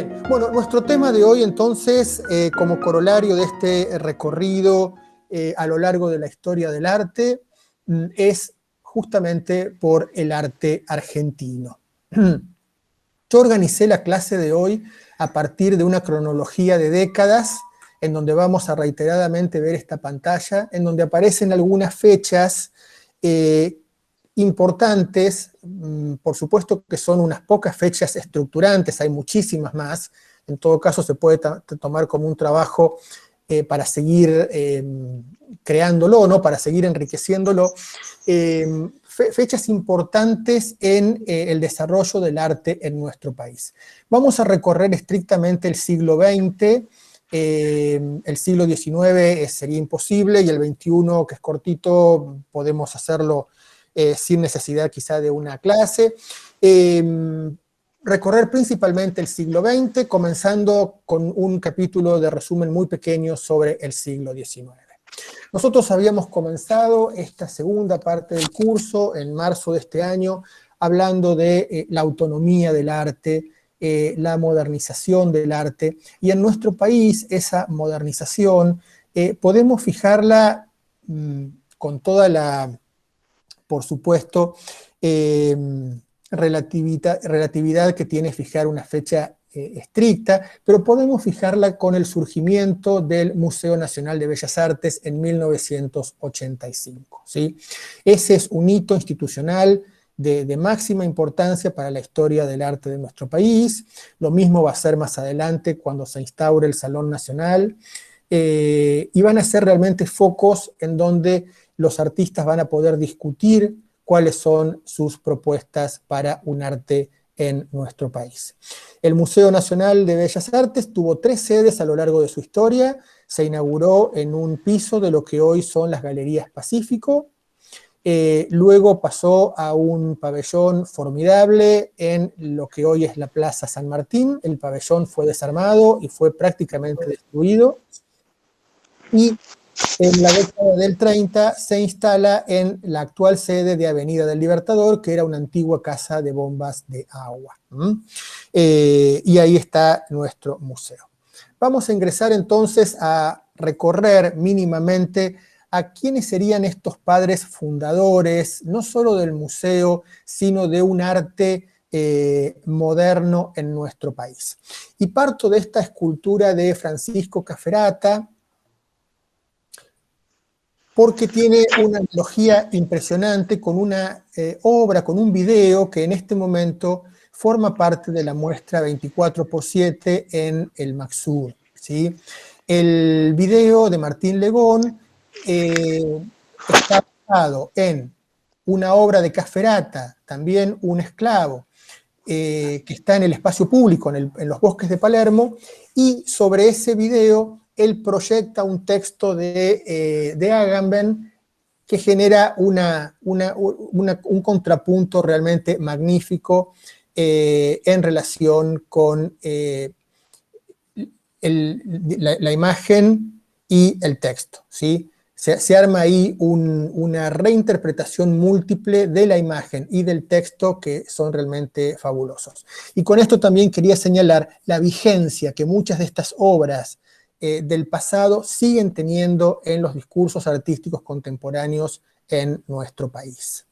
Bien, bueno, nuestro tema de hoy entonces, como corolario de este recorrido a lo largo de la historia del arte, es justamente por el arte argentino. Yo organicé la clase de hoy a partir de una cronología de décadas, en donde vamos a reiteradamente ver esta pantalla, en donde aparecen algunas fechas importantes, por supuesto que son unas pocas fechas estructurantes, hay muchísimas más, en todo caso se puede tomar como un trabajo para seguir creándolo, ¿no? Para seguir enriqueciéndolo, fechas importantes en el desarrollo del arte en nuestro país. Vamos a recorrer estrictamente el siglo XX, el siglo XIX sería imposible, y el XXI, que es cortito, podemos hacerlo sin necesidad quizá de una clase. Recorrer principalmente el siglo XX, comenzando con un capítulo de resumen muy pequeño sobre el siglo XIX. Nosotros habíamos comenzado esta segunda parte del curso en marzo de este año, hablando de la autonomía del arte, la modernización del arte, y en nuestro país esa modernización podemos fijarla con toda la, por supuesto, relatividad que tiene fijar una fecha estricta, pero podemos fijarla con el surgimiento del Museo Nacional de Bellas Artes en 1985. ¿Sí? Ese es un hito institucional de máxima importancia para la historia del arte de nuestro país. Lo mismo va a ser más adelante cuando se instaure el Salón Nacional, y van a ser realmente focos en donde los artistas van a poder discutir cuáles son sus propuestas para un arte en nuestro país. El Museo Nacional de Bellas Artes tuvo 3 sedes a lo largo de su historia. Se inauguró en un piso de lo que hoy son las Galerías Pacífico, luego pasó a un pabellón formidable en lo que hoy es la Plaza San Martín. El pabellón fue desarmado y fue prácticamente destruido, y en la década del 30 se instala en la actual sede de Avenida del Libertador, que era una antigua casa de bombas de agua. Y ahí está nuestro museo. Vamos a ingresar entonces a recorrer mínimamente a quiénes serían estos padres fundadores, no solo del museo, sino de un arte moderno en nuestro país. Y parto de esta escultura de Francisco Cafferata, porque tiene una analogía impresionante con una obra, con un video que en este momento forma parte de la muestra 24x7 en el Maxur, ¿sí? El video de Martín Legón está basado en una obra de Cafferata, también un esclavo, que está en el espacio público, en los bosques de Palermo, y sobre ese video él proyecta un texto de Agamben que genera un contrapunto realmente magnífico en relación con la imagen y el texto, ¿sí? Se arma ahí una reinterpretación múltiple de la imagen y del texto que son realmente fabulosos. Y con esto también quería señalar la vigencia que muchas de estas obras del pasado siguen teniendo en los discursos artísticos contemporáneos en nuestro país.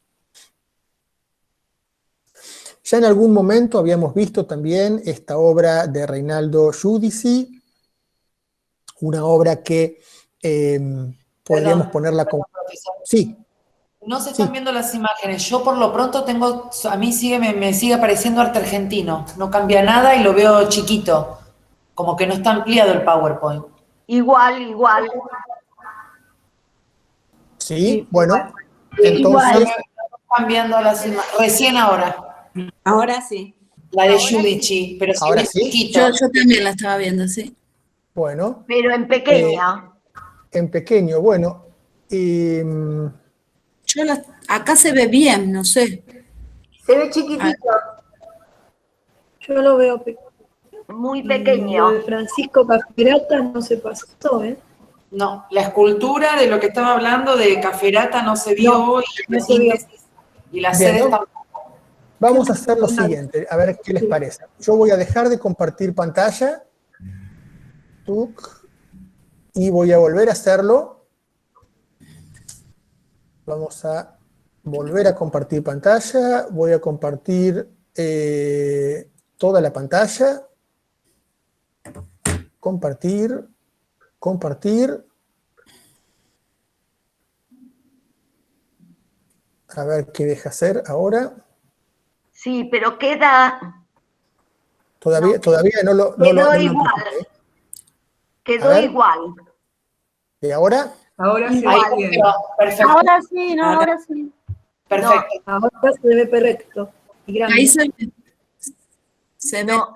Ya en algún momento habíamos visto también esta obra de Reinaldo Giudici, una obra que podríamos ponerla como... Sí. No se están viendo las imágenes. Yo por lo pronto tengo, a mí me sigue apareciendo arte argentino. No cambia nada y lo veo chiquito. Como que no está ampliado el PowerPoint. Igual. Sí, bueno. Entonces... Igual. Cambiando las imágenes. Recién ahora. Ahora sí. La de Giudici, pero ahora sí. Chiquito. Yo también la estaba viendo, sí. Bueno. Pero en pequeña. En pequeño, bueno. Acá se ve bien, no sé. Se ve chiquitito. Yo lo veo muy pequeño. Lo de Francisco Cafferata no se pasó, ¿eh? No, la escultura de lo que estaba hablando de Cafferata no se vio, no se vio. y la sede tampoco. Vamos a hacer lo siguiente, a ver qué les parece. Yo voy a dejar de compartir pantalla. Y voy a volver a hacerlo. Vamos a volver a compartir pantalla. Voy a compartir toda la pantalla. Compartir. Compartir. A ver qué deja hacer ahora. Sí, pero queda... Todavía no lo... Quedó igual. Quedó igual. ¿Y ahora? Ahora sí. Ahí Bien. quedó, perfecto. Ahora sí, no, ahora sí. Perfecto. Ahora se ve perfecto. Y grande. Ahí se ve. No,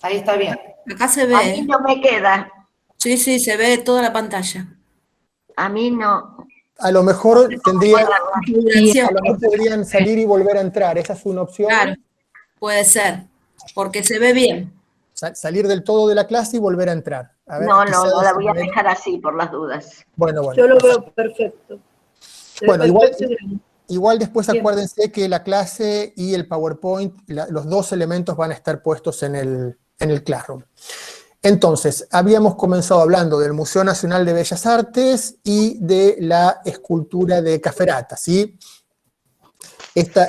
Ahí está bien. Acá se a ve. mí no me queda. Sí, se ve toda la pantalla. A mí no. A lo mejor Configuración. a lo mejor podrían salir y volver a entrar. Esa es una opción. Claro, puede ser, porque se ve bien. Salir del todo de la clase y volver a entrar. A ver, No, quizás no, de la esa voy a manera. dejar así por las dudas. Bueno. Yo lo veo perfecto. Se ve Bueno, igual, perfecto y grande. igual después Bien. acuérdense que la clase y el PowerPoint, los dos elementos van a estar puestos en el Classroom. Entonces, habíamos comenzado hablando del Museo Nacional de Bellas Artes y de la escultura de Cafferata, ¿sí? Este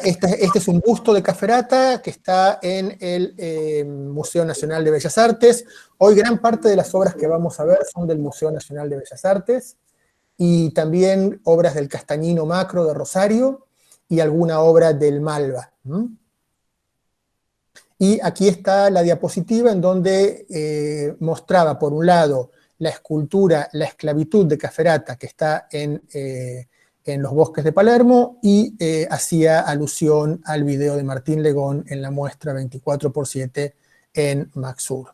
es un busto de Cafferata que está en el Museo Nacional de Bellas Artes. Hoy gran parte de las obras que vamos a ver son del Museo Nacional de Bellas Artes, y también obras del Castagnino Macro de Rosario, y alguna obra del Malva. Y aquí está la diapositiva en donde mostraba, por un lado, la escultura La esclavitud de Cafferata, que está en los bosques de Palermo, y hacía alusión al video de Martín Legón en la muestra 24x7 en Maxur.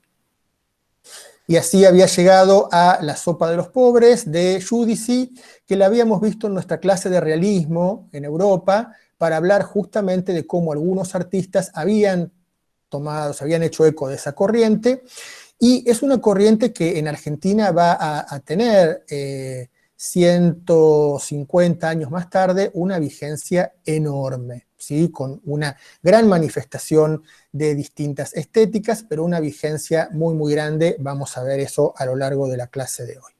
Y así había llegado a La sopa de los pobres de Giudici, que la habíamos visto en nuestra clase de realismo en Europa, para hablar justamente de cómo algunos artistas habían se habían hecho eco de esa corriente, y es una corriente que en Argentina va a tener 150 años más tarde una vigencia enorme, ¿sí? Con una gran manifestación de distintas estéticas, pero una vigencia muy muy grande. Vamos a ver eso a lo largo de la clase de hoy.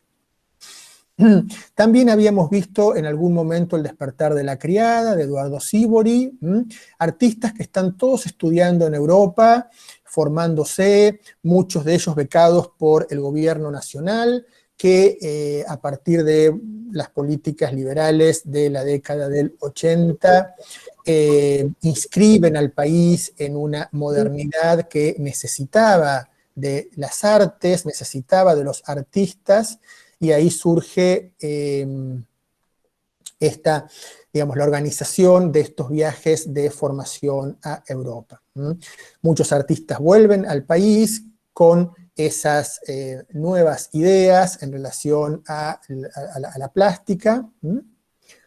También habíamos visto en algún momento El despertar de la criada, de Eduardo Sívori, artistas que están todos estudiando en Europa, formándose, muchos de ellos becados por el gobierno nacional, que a partir de las políticas liberales de la década del 80, inscriben al país en una modernidad que necesitaba de las artes, necesitaba de los artistas, y ahí surge la organización de estos viajes de formación a Europa. Muchos artistas vuelven al país con esas nuevas ideas en relación a la plástica.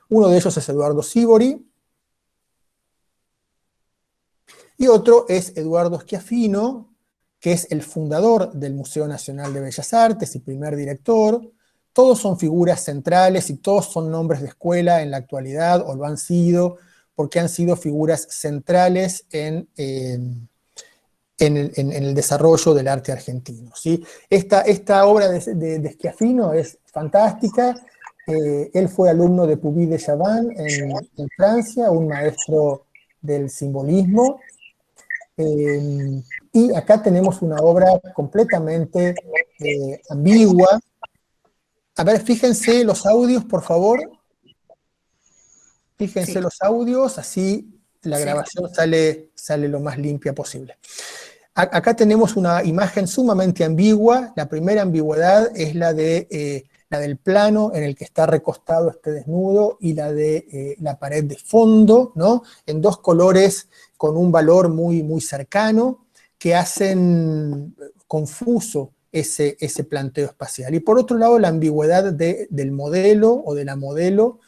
Uno de ellos es Eduardo Sívori, y otro es Eduardo Schiaffino, que es el fundador del Museo Nacional de Bellas Artes y primer director. Todos son figuras centrales y todos son nombres de escuela en la actualidad, o lo han sido, porque han sido figuras centrales en el desarrollo del arte argentino, ¿sí? Esta obra de Schiaffino es fantástica. Él fue alumno de Puvis de Chavannes en Francia, un maestro del simbolismo. Y acá tenemos una obra completamente ambigua. A ver, fíjense los audios, por favor. Fíjense Sí. los audios, así la grabación sale lo más limpia posible. Acá tenemos una imagen sumamente ambigua. La primera ambigüedad es la del plano en el que está recostado este desnudo, y la de la pared de fondo, ¿no? En dos colores con un valor muy, muy cercano, que hacen confuso ese planteo espacial. Y por otro lado, la ambigüedad del modelo o de la modelo.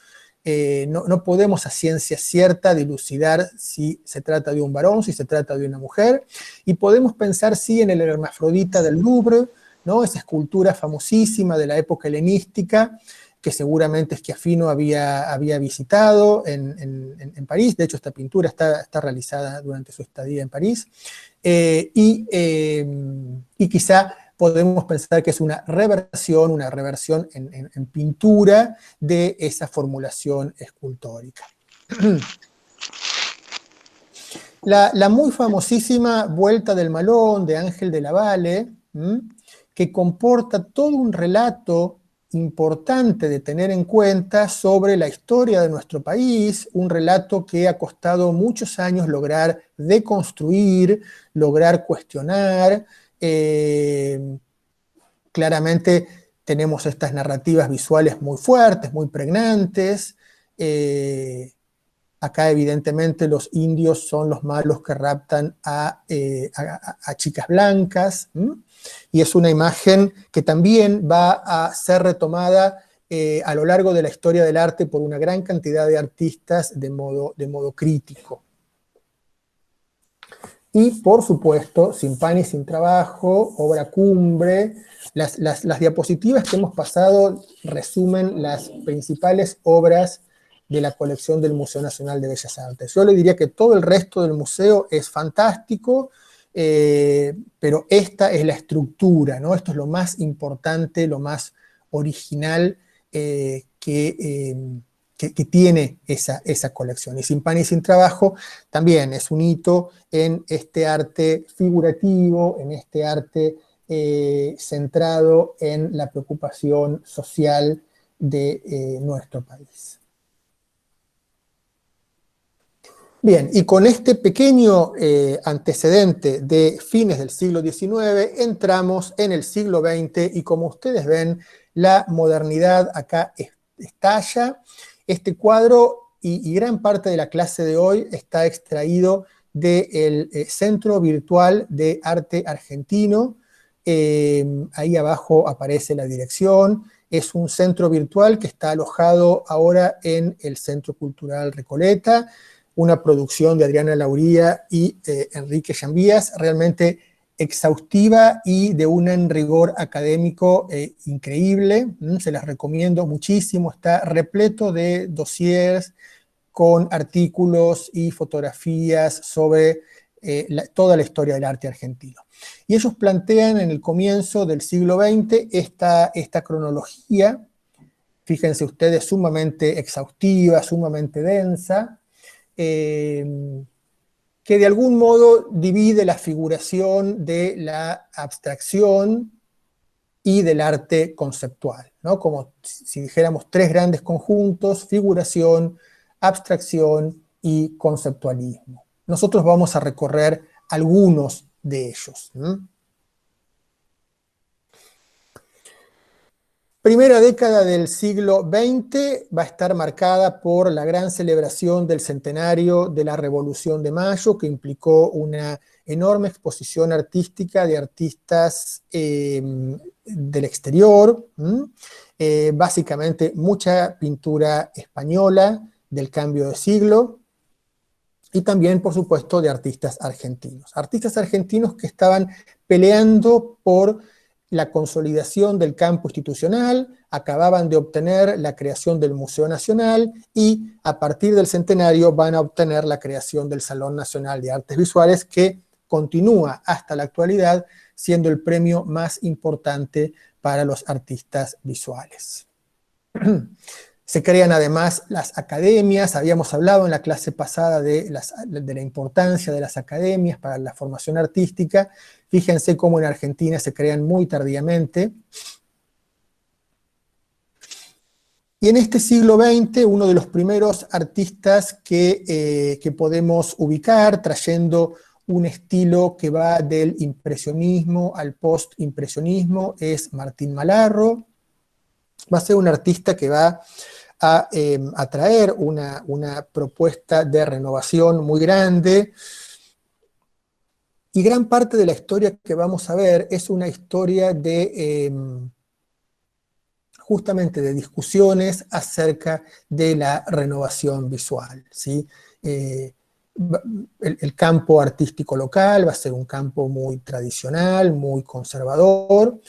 No podemos a ciencia cierta dilucidar si se trata de un varón, si se trata de una mujer, y podemos pensar sí en el hermafrodita del Louvre, ¿no? Esa escultura famosísima de la época helenística, que seguramente Schiaffino había visitado en París. De hecho, esta pintura está realizada durante su estadía en París. Y quizá podemos pensar que es una reversión en pintura de esa formulación escultórica. La muy famosísima Vuelta del Malón de Ángel de la Valle, que comporta todo un relato importante de tener en cuenta sobre la historia de nuestro país, un relato que ha costado muchos años lograr deconstruir, lograr cuestionar. Claramente tenemos estas narrativas visuales muy fuertes, muy pregnantes. Acá evidentemente los indios son los malos que raptan a chicas blancas, y es una imagen que también va a ser retomada a lo largo de la historia del arte por una gran cantidad de artistas de modo crítico. Y por supuesto, Sin pan y sin trabajo, obra cumbre. Las diapositivas que hemos pasado resumen las principales obras de la colección del Museo Nacional de Bellas Artes. Yo le diría que todo el resto del museo es fantástico, pero esta es la estructura, ¿no? Esto es lo más importante, lo más original que tiene esa colección. Y Sin pan y sin trabajo también es un hito en este arte figurativo, en este arte centrado en la preocupación social de nuestro país. Bien, y con este pequeño antecedente de fines del siglo XIX, entramos en el siglo XX, y como ustedes ven, la modernidad acá estalla. Este cuadro y gran parte de la clase de hoy está extraído del Centro Virtual de Arte Argentino. Ahí abajo aparece la dirección. Es un centro virtual que está alojado ahora en el Centro Cultural Recoleta, una producción de Adriana Lauría y Enrique Llambías, realmente exhaustiva y de un rigor académico increíble. Se las recomiendo muchísimo, está repleto de dossiers con artículos y fotografías sobre toda la historia del arte argentino. Y ellos plantean en el comienzo del siglo XX esta cronología, fíjense ustedes, sumamente exhaustiva, sumamente densa, que de algún modo divide la figuración de la abstracción y del arte conceptual, ¿no? Como si dijéramos tres grandes conjuntos: figuración, abstracción y conceptualismo. Nosotros vamos a recorrer algunos de ellos. Primera década del siglo XX va a estar marcada por la gran celebración del centenario de la Revolución de Mayo, que implicó una enorme exposición artística de artistas del exterior, básicamente mucha pintura española del cambio de siglo, y también, por supuesto, de artistas argentinos que estaban peleando por la consolidación del campo institucional, acababan de obtener la creación del Museo Nacional, y a partir del centenario van a obtener la creación del Salón Nacional de Artes Visuales, que continúa hasta la actualidad siendo el premio más importante para los artistas visuales. Se crean además las academias. Habíamos hablado en la clase pasada de la importancia de las academias para la formación artística. Fíjense cómo en Argentina se crean muy tardíamente. Y en este siglo XX, uno de los primeros artistas que podemos ubicar, trayendo un estilo que va del impresionismo al postimpresionismo, es Martín Malarro. Va a ser un artista que va a traer una propuesta de renovación muy grande, y gran parte de la historia que vamos a ver es una historia justamente de discusiones acerca de la renovación visual, ¿sí? El campo artístico local va a ser un campo muy tradicional, muy conservador,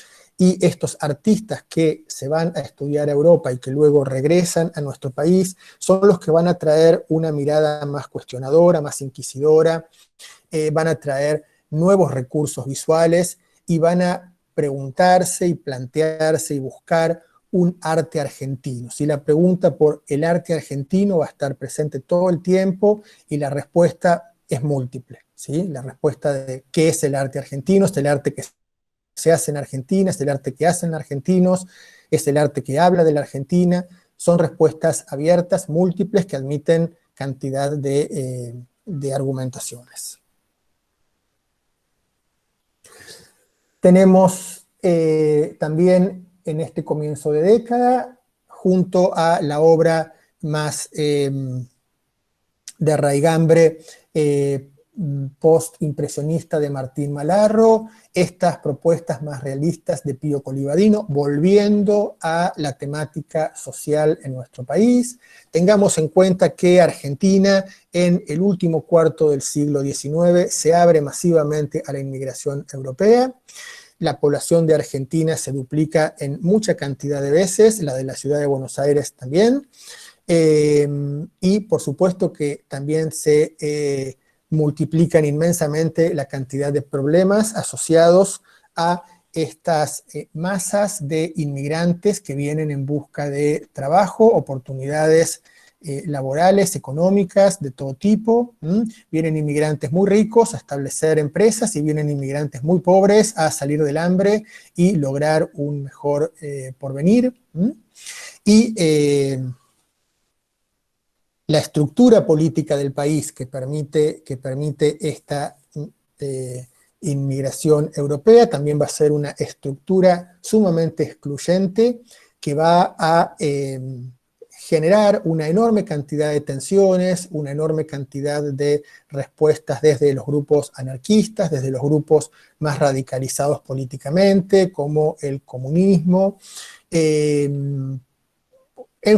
y estos artistas que se van a estudiar a Europa y que luego regresan a nuestro país, son los que van a traer una mirada más cuestionadora, más inquisidora, van a traer nuevos recursos visuales y van a preguntarse y plantearse y buscar un arte argentino. Si la pregunta por el arte argentino va a estar presente todo el tiempo y la respuesta es múltiple, ¿sí? La respuesta de qué es el arte argentino, es el arte que se hace en Argentina, es el arte que hacen argentinos, es el arte que habla de la Argentina. Son respuestas abiertas, múltiples, que admiten cantidad de argumentaciones. Tenemos también en este comienzo de década, junto a la obra más de raigambre post-impresionista de Martín Malarro, estas propuestas más realistas de Pío Colivadino, volviendo a la temática social en nuestro país. Tengamos en cuenta que Argentina en el último cuarto del siglo XIX se abre masivamente a la inmigración europea. La población de Argentina se duplica en mucha cantidad de veces, la de la ciudad de Buenos Aires también, y por supuesto que también se multiplican inmensamente la cantidad de problemas asociados a estas masas de inmigrantes que vienen en busca de trabajo, oportunidades laborales, económicas, de todo tipo. Vienen inmigrantes muy ricos a establecer empresas y vienen inmigrantes muy pobres a salir del hambre y lograr un mejor porvenir. Y la estructura política del país que permite esta inmigración europea también va a ser una estructura sumamente excluyente que va a generar una enorme cantidad de tensiones, una enorme cantidad de respuestas desde los grupos anarquistas, desde los grupos más radicalizados políticamente, como el comunismo, en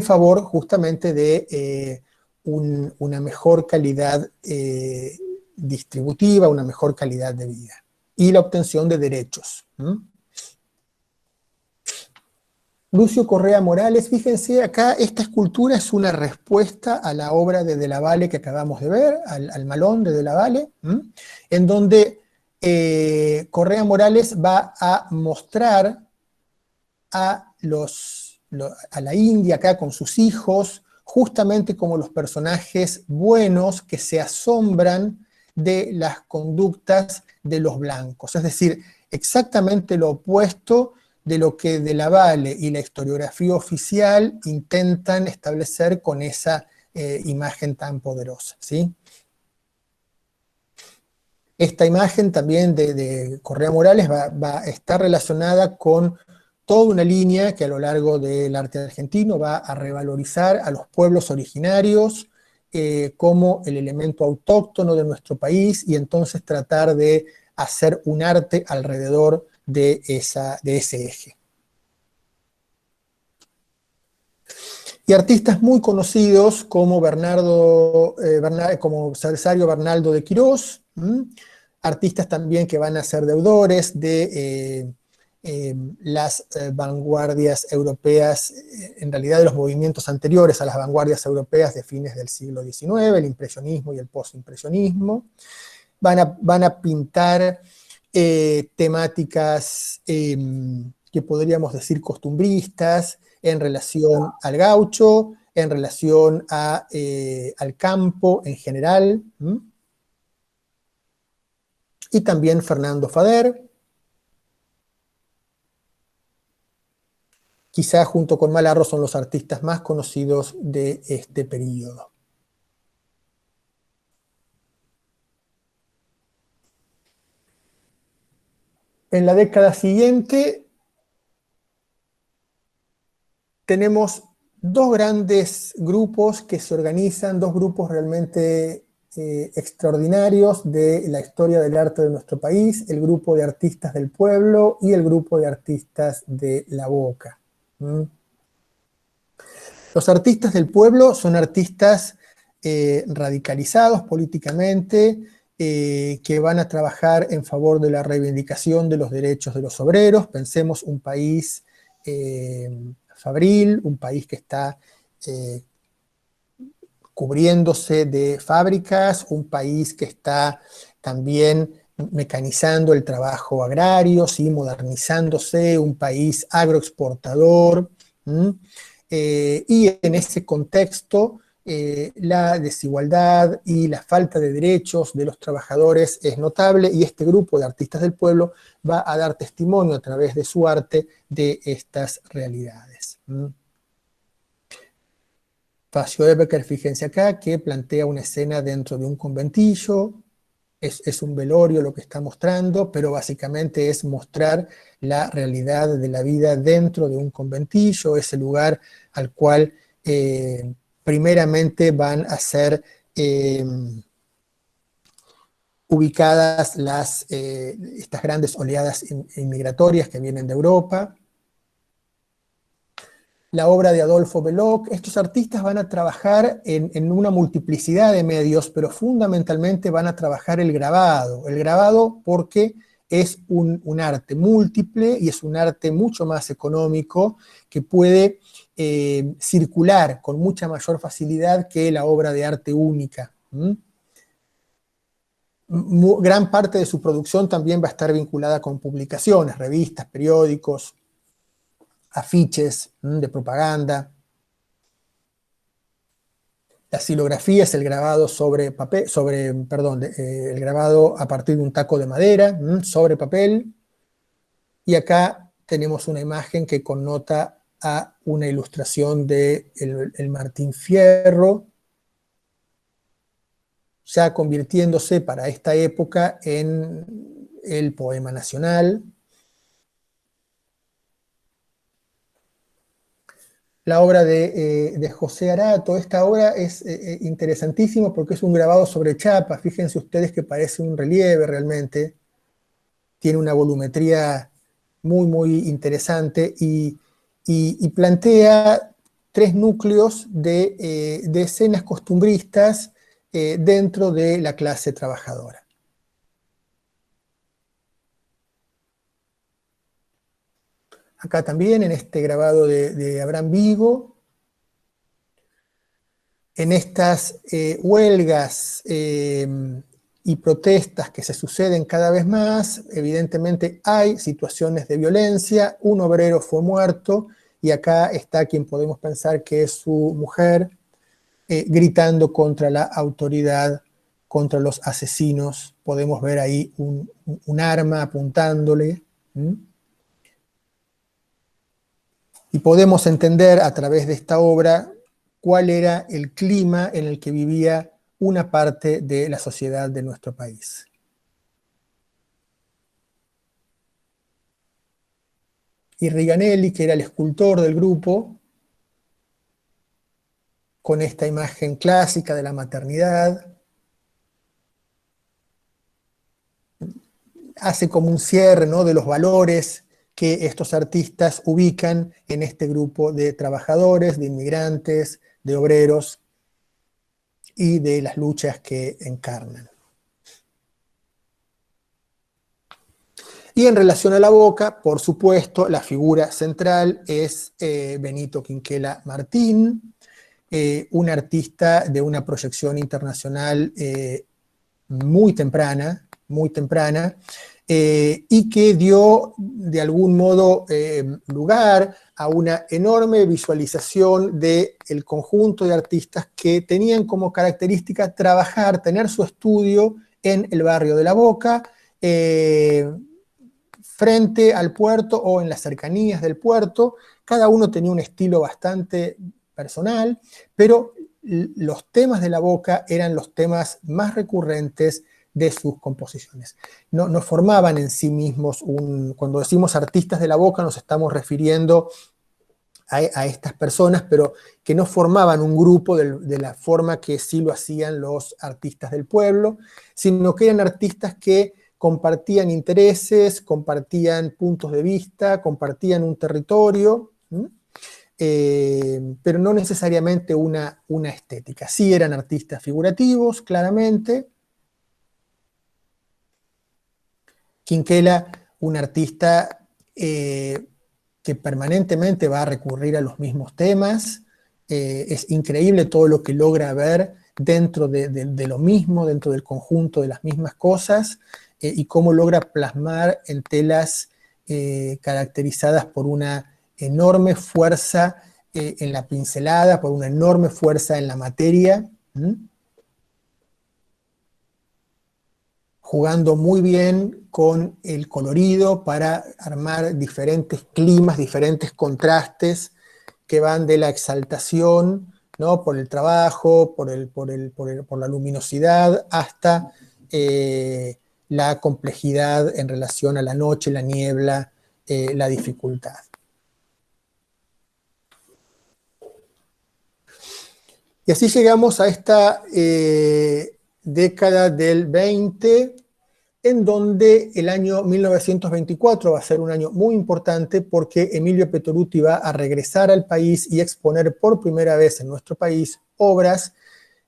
favor justamente de una mejor calidad distributiva, una mejor calidad de vida, y la obtención de derechos. Lucio Correa Morales, fíjense acá, esta escultura es una respuesta a la obra de De la Valle que acabamos de ver, al Malón de De la Valle, en donde Correa Morales va a mostrar a la India acá con sus hijos, justamente como los personajes buenos que se asombran de las conductas de los blancos, es decir, exactamente lo opuesto de lo que De la Valle y la historiografía oficial intentan establecer con esa imagen tan poderosa, ¿sí? Esta imagen también de Correa Morales va a estar relacionada con toda una línea que a lo largo del arte argentino va a revalorizar a los pueblos originarios como el elemento autóctono de nuestro país, y entonces tratar de hacer un arte alrededor de ese eje. Y artistas muy conocidos como como Cesario Bernaldo de Quirós, artistas también que van a ser deudores de las vanguardias europeas, en realidad de los movimientos anteriores a las vanguardias europeas de fines del siglo XIX, el impresionismo y el postimpresionismo. Van a pintar temáticas que podríamos decir costumbristas, en relación al gaucho, en relación al campo en general. Y también Fernando Fader, quizá junto con Malarro son los artistas más conocidos de este periodo. En la década siguiente tenemos dos grandes grupos que se organizan, dos grupos realmente extraordinarios de la historia del arte de nuestro país, el grupo de artistas del pueblo y el grupo de artistas de la Boca. Los artistas del pueblo son artistas radicalizados políticamente, que van a trabajar en favor de la reivindicación de los derechos de los obreros. Pensemos un país fabril, un país que está cubriéndose de fábricas, un país que está también mecanizando el trabajo agrario, ¿sí? Modernizándose, un país agroexportador, y en ese contexto la desigualdad y la falta de derechos de los trabajadores es notable, y este grupo de artistas del pueblo va a dar testimonio a través de su arte de estas realidades. Facio de Becker, fíjense acá, que plantea una escena dentro de un conventillo. Es un velorio lo que está mostrando, pero básicamente es mostrar la realidad de la vida dentro de un conventillo, ese lugar al cual primeramente van a ser ubicadas estas grandes oleadas inmigratorias que vienen de Europa. La obra de Adolfo Belloc. Estos artistas van a trabajar en una multiplicidad de medios, pero fundamentalmente van a trabajar el grabado porque es un arte múltiple y es un arte mucho más económico que puede circular con mucha mayor facilidad que la obra de arte única. Gran parte de su producción también va a estar vinculada con publicaciones, revistas, periódicos, afiches de propaganda. La xilografía es el grabado sobre papel, el grabado a partir de un taco de madera, sobre papel. Y acá tenemos una imagen que connota a una ilustración de el Martín Fierro, ya convirtiéndose para esta época en el poema nacional. La obra de José Arato. Esta obra es interesantísima porque es un grabado sobre chapa. Fíjense ustedes que parece un relieve realmente. Tiene una volumetría muy, muy interesante y plantea 3 núcleos de escenas costumbristas dentro de la clase trabajadora. Acá también, en este grabado de Abraham Vigo, en estas huelgas y protestas que se suceden cada vez más, evidentemente hay situaciones de violencia, un obrero fue muerto, y acá está quien podemos pensar que es su mujer, gritando contra la autoridad, contra los asesinos. Podemos ver ahí un arma apuntándole. Y podemos entender a través de esta obra cuál era el clima en el que vivía una parte de la sociedad de nuestro país. Y Riganelli, que era el escultor del grupo, con esta imagen clásica de la maternidad, hace como un cierre, ¿no?, de los valores que estos artistas ubican en este grupo de trabajadores, de inmigrantes, de obreros y de las luchas que encarnan. Y en relación a la Boca, por supuesto, la figura central es Benito Quinquela Martín, un artista de una proyección internacional muy temprana, y que dio de algún modo lugar a una enorme visualización del conjunto de artistas que tenían como característica trabajar, tener su estudio en el barrio de La Boca, frente al puerto o en las cercanías del puerto. Cada uno tenía un estilo bastante personal, pero los temas de La Boca eran los temas más recurrentes de sus composiciones. No formaban en sí mismos cuando decimos artistas de La Boca nos estamos refiriendo a estas personas, pero que no formaban un grupo de la forma que sí lo hacían los artistas del pueblo, sino que eran artistas que compartían intereses, compartían puntos de vista, compartían un territorio, pero no necesariamente una estética. Sí eran artistas figurativos, claramente, Quinquela, un artista que permanentemente va a recurrir a los mismos temas. Es increíble todo lo que logra ver dentro de lo mismo, dentro del conjunto de las mismas cosas, y cómo logra plasmar en telas caracterizadas por una enorme fuerza en la pincelada, por una enorme fuerza en la materia, jugando muy bien con el colorido para armar diferentes climas, diferentes contrastes que van de la exaltación, ¿no?, por el trabajo, por la luminosidad, hasta la complejidad en relación a la noche, la niebla, la dificultad. Y así llegamos a esta década del 20, en donde el año 1924 va a ser un año muy importante porque Emilio Petoruti va a regresar al país y exponer por primera vez en nuestro país obras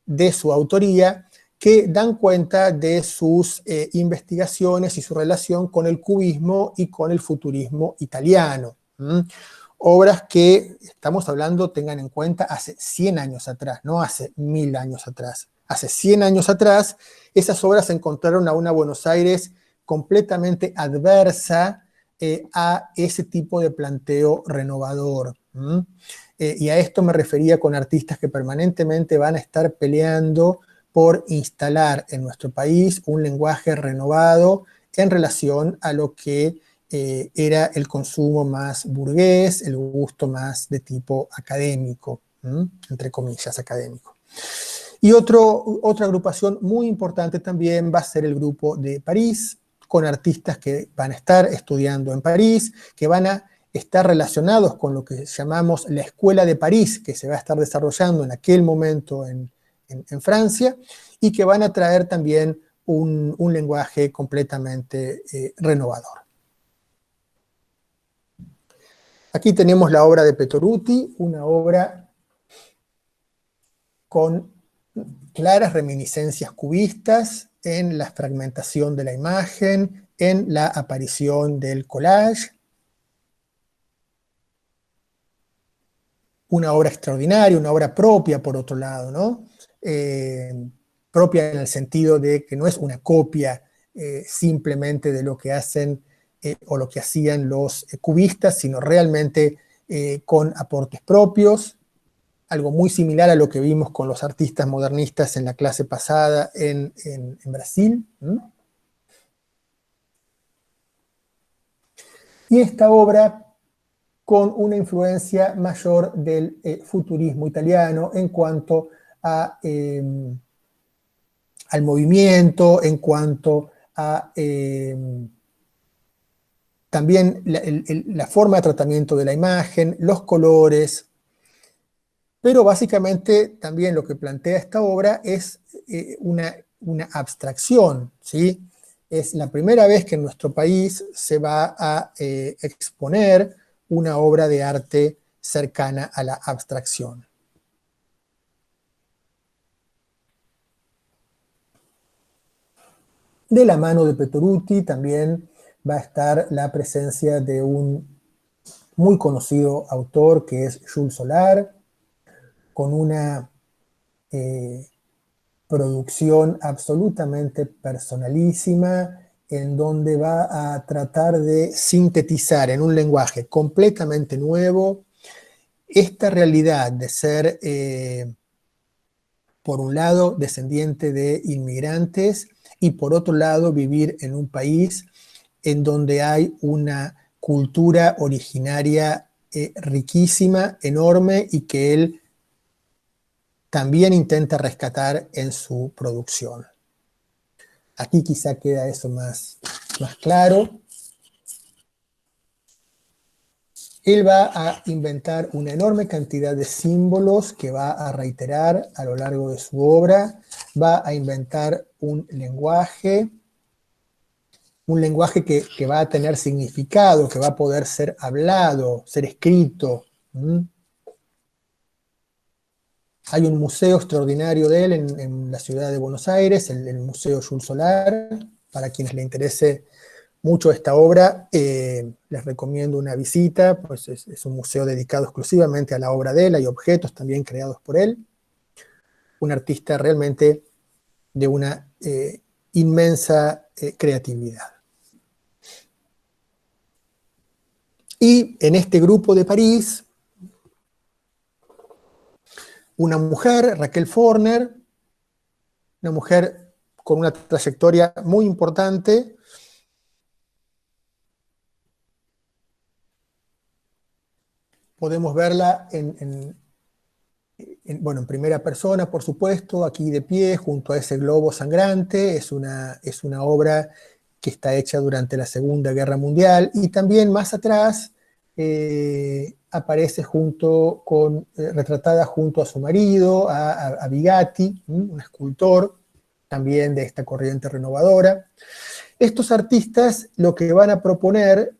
de su autoría que dan cuenta de sus investigaciones y su relación con el cubismo y con el futurismo italiano. Obras que, estamos hablando, tengan en cuenta, hace 100 años atrás, no hace 1000 años atrás. Hace 100 años atrás, esas obras encontraron a una Buenos Aires completamente adversa a ese tipo de planteo renovador. Y a esto me refería con artistas que permanentemente van a estar peleando por instalar en nuestro país un lenguaje renovado en relación a lo que era el consumo más burgués, el gusto más de tipo académico, entre comillas, académico. Y otra agrupación muy importante también va a ser el grupo de París, con artistas que van a estar estudiando en París, que van a estar relacionados con lo que llamamos la Escuela de París, que se va a estar desarrollando en aquel momento en Francia, y que van a traer también un lenguaje completamente renovador. Aquí tenemos la obra de Petoruti, una obra con claras reminiscencias cubistas en la fragmentación de la imagen, en la aparición del collage. Una obra extraordinaria, una obra propia por otro lado, ¿no? Propia en el sentido de que no es una copia simplemente de lo que hacen o lo que hacían los cubistas, sino realmente con aportes propios, algo muy similar a lo que vimos con los artistas modernistas en la clase pasada en Brasil. Y esta obra con una influencia mayor del futurismo italiano en cuanto a, al movimiento, en cuanto a también la forma de tratamiento de la imagen, los colores. Pero básicamente también lo que plantea esta obra es una abstracción, ¿sí? Es la primera vez que en nuestro país se va a exponer una obra de arte cercana a la abstracción. De la mano de Petoruti también va a estar la presencia de un muy conocido autor que es Jules Solar, con una producción absolutamente personalísima, en donde va a tratar de sintetizar en un lenguaje completamente nuevo esta realidad de ser, por un lado, descendiente de inmigrantes y por otro lado, vivir en un país en donde hay una cultura originaria riquísima, enorme, y que él también intenta rescatar en su producción. Aquí quizá queda eso más claro. Él va a inventar una enorme cantidad de símbolos que va a reiterar a lo largo de su obra. Va a inventar un lenguaje que va a tener significado, que va a poder ser hablado, ser escrito. Hay un museo extraordinario de él en la ciudad de Buenos Aires, el Museo Jules Solar, para quienes le interese mucho esta obra, les recomiendo una visita, pues es un museo dedicado exclusivamente a la obra de él, hay objetos también creados por él, un artista realmente de una inmensa creatividad. Y en este grupo de París, una mujer, Raquel Forner, una mujer con una trayectoria muy importante, podemos verla en primera persona, por supuesto, aquí de pie, junto a ese globo sangrante. Es una obra que está hecha durante la Segunda Guerra Mundial, y también más atrás aparece retratada junto a su marido, a Bigatti, un escultor también de esta corriente renovadora. Estos artistas lo que van a proponer,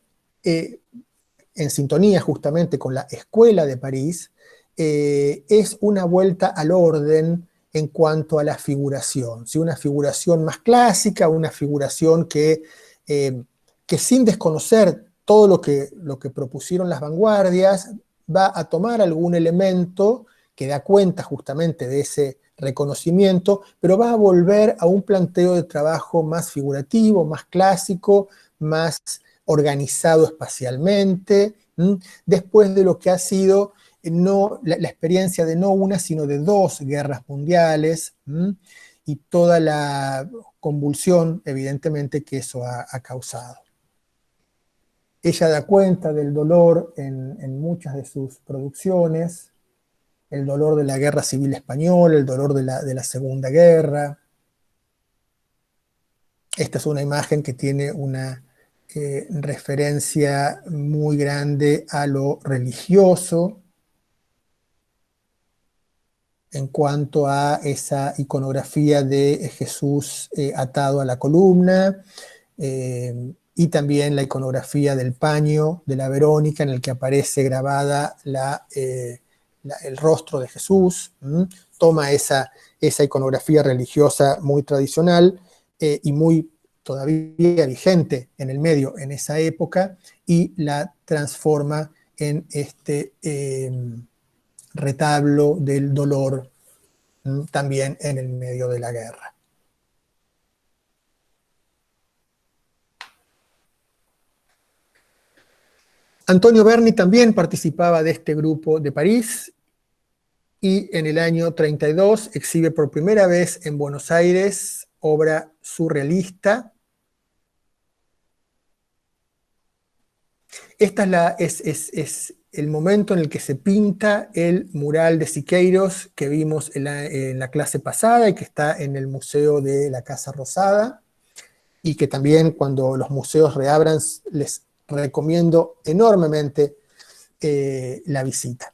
en sintonía justamente con la Escuela de París, es una vuelta al orden en cuanto a la figuración, ¿sí? Una figuración más clásica, una figuración que sin desconocer todo lo que propusieron las vanguardias, va a tomar algún elemento que da cuenta justamente de ese reconocimiento, pero va a volver a un planteo de trabajo más figurativo, más clásico, más organizado espacialmente, después de lo que ha sido la experiencia de no una, sino de 2 guerras mundiales, y toda la convulsión, evidentemente, que eso ha causado. Ella da cuenta del dolor en muchas de sus producciones, el dolor de la Guerra Civil Española, el dolor de la Segunda Guerra. Esta es una imagen que tiene una referencia muy grande a lo religioso, en cuanto a esa iconografía de Jesús atado a la columna, y también la iconografía del paño de la Verónica, en el que aparece grabada el rostro de Jesús. Toma esa iconografía religiosa muy tradicional y muy todavía vigente en el medio en esa época, y la transforma en este retablo del dolor, también en el medio de la guerra. Antonio Berni también participaba de este grupo de París, y en el año 32 exhibe por primera vez en Buenos Aires obra surrealista. Esta es el momento en el que se pinta el mural de Siqueiros que vimos en la clase pasada y que está en el Museo de la Casa Rosada, y que también, cuando los museos reabran, les recomiendo enormemente la visita.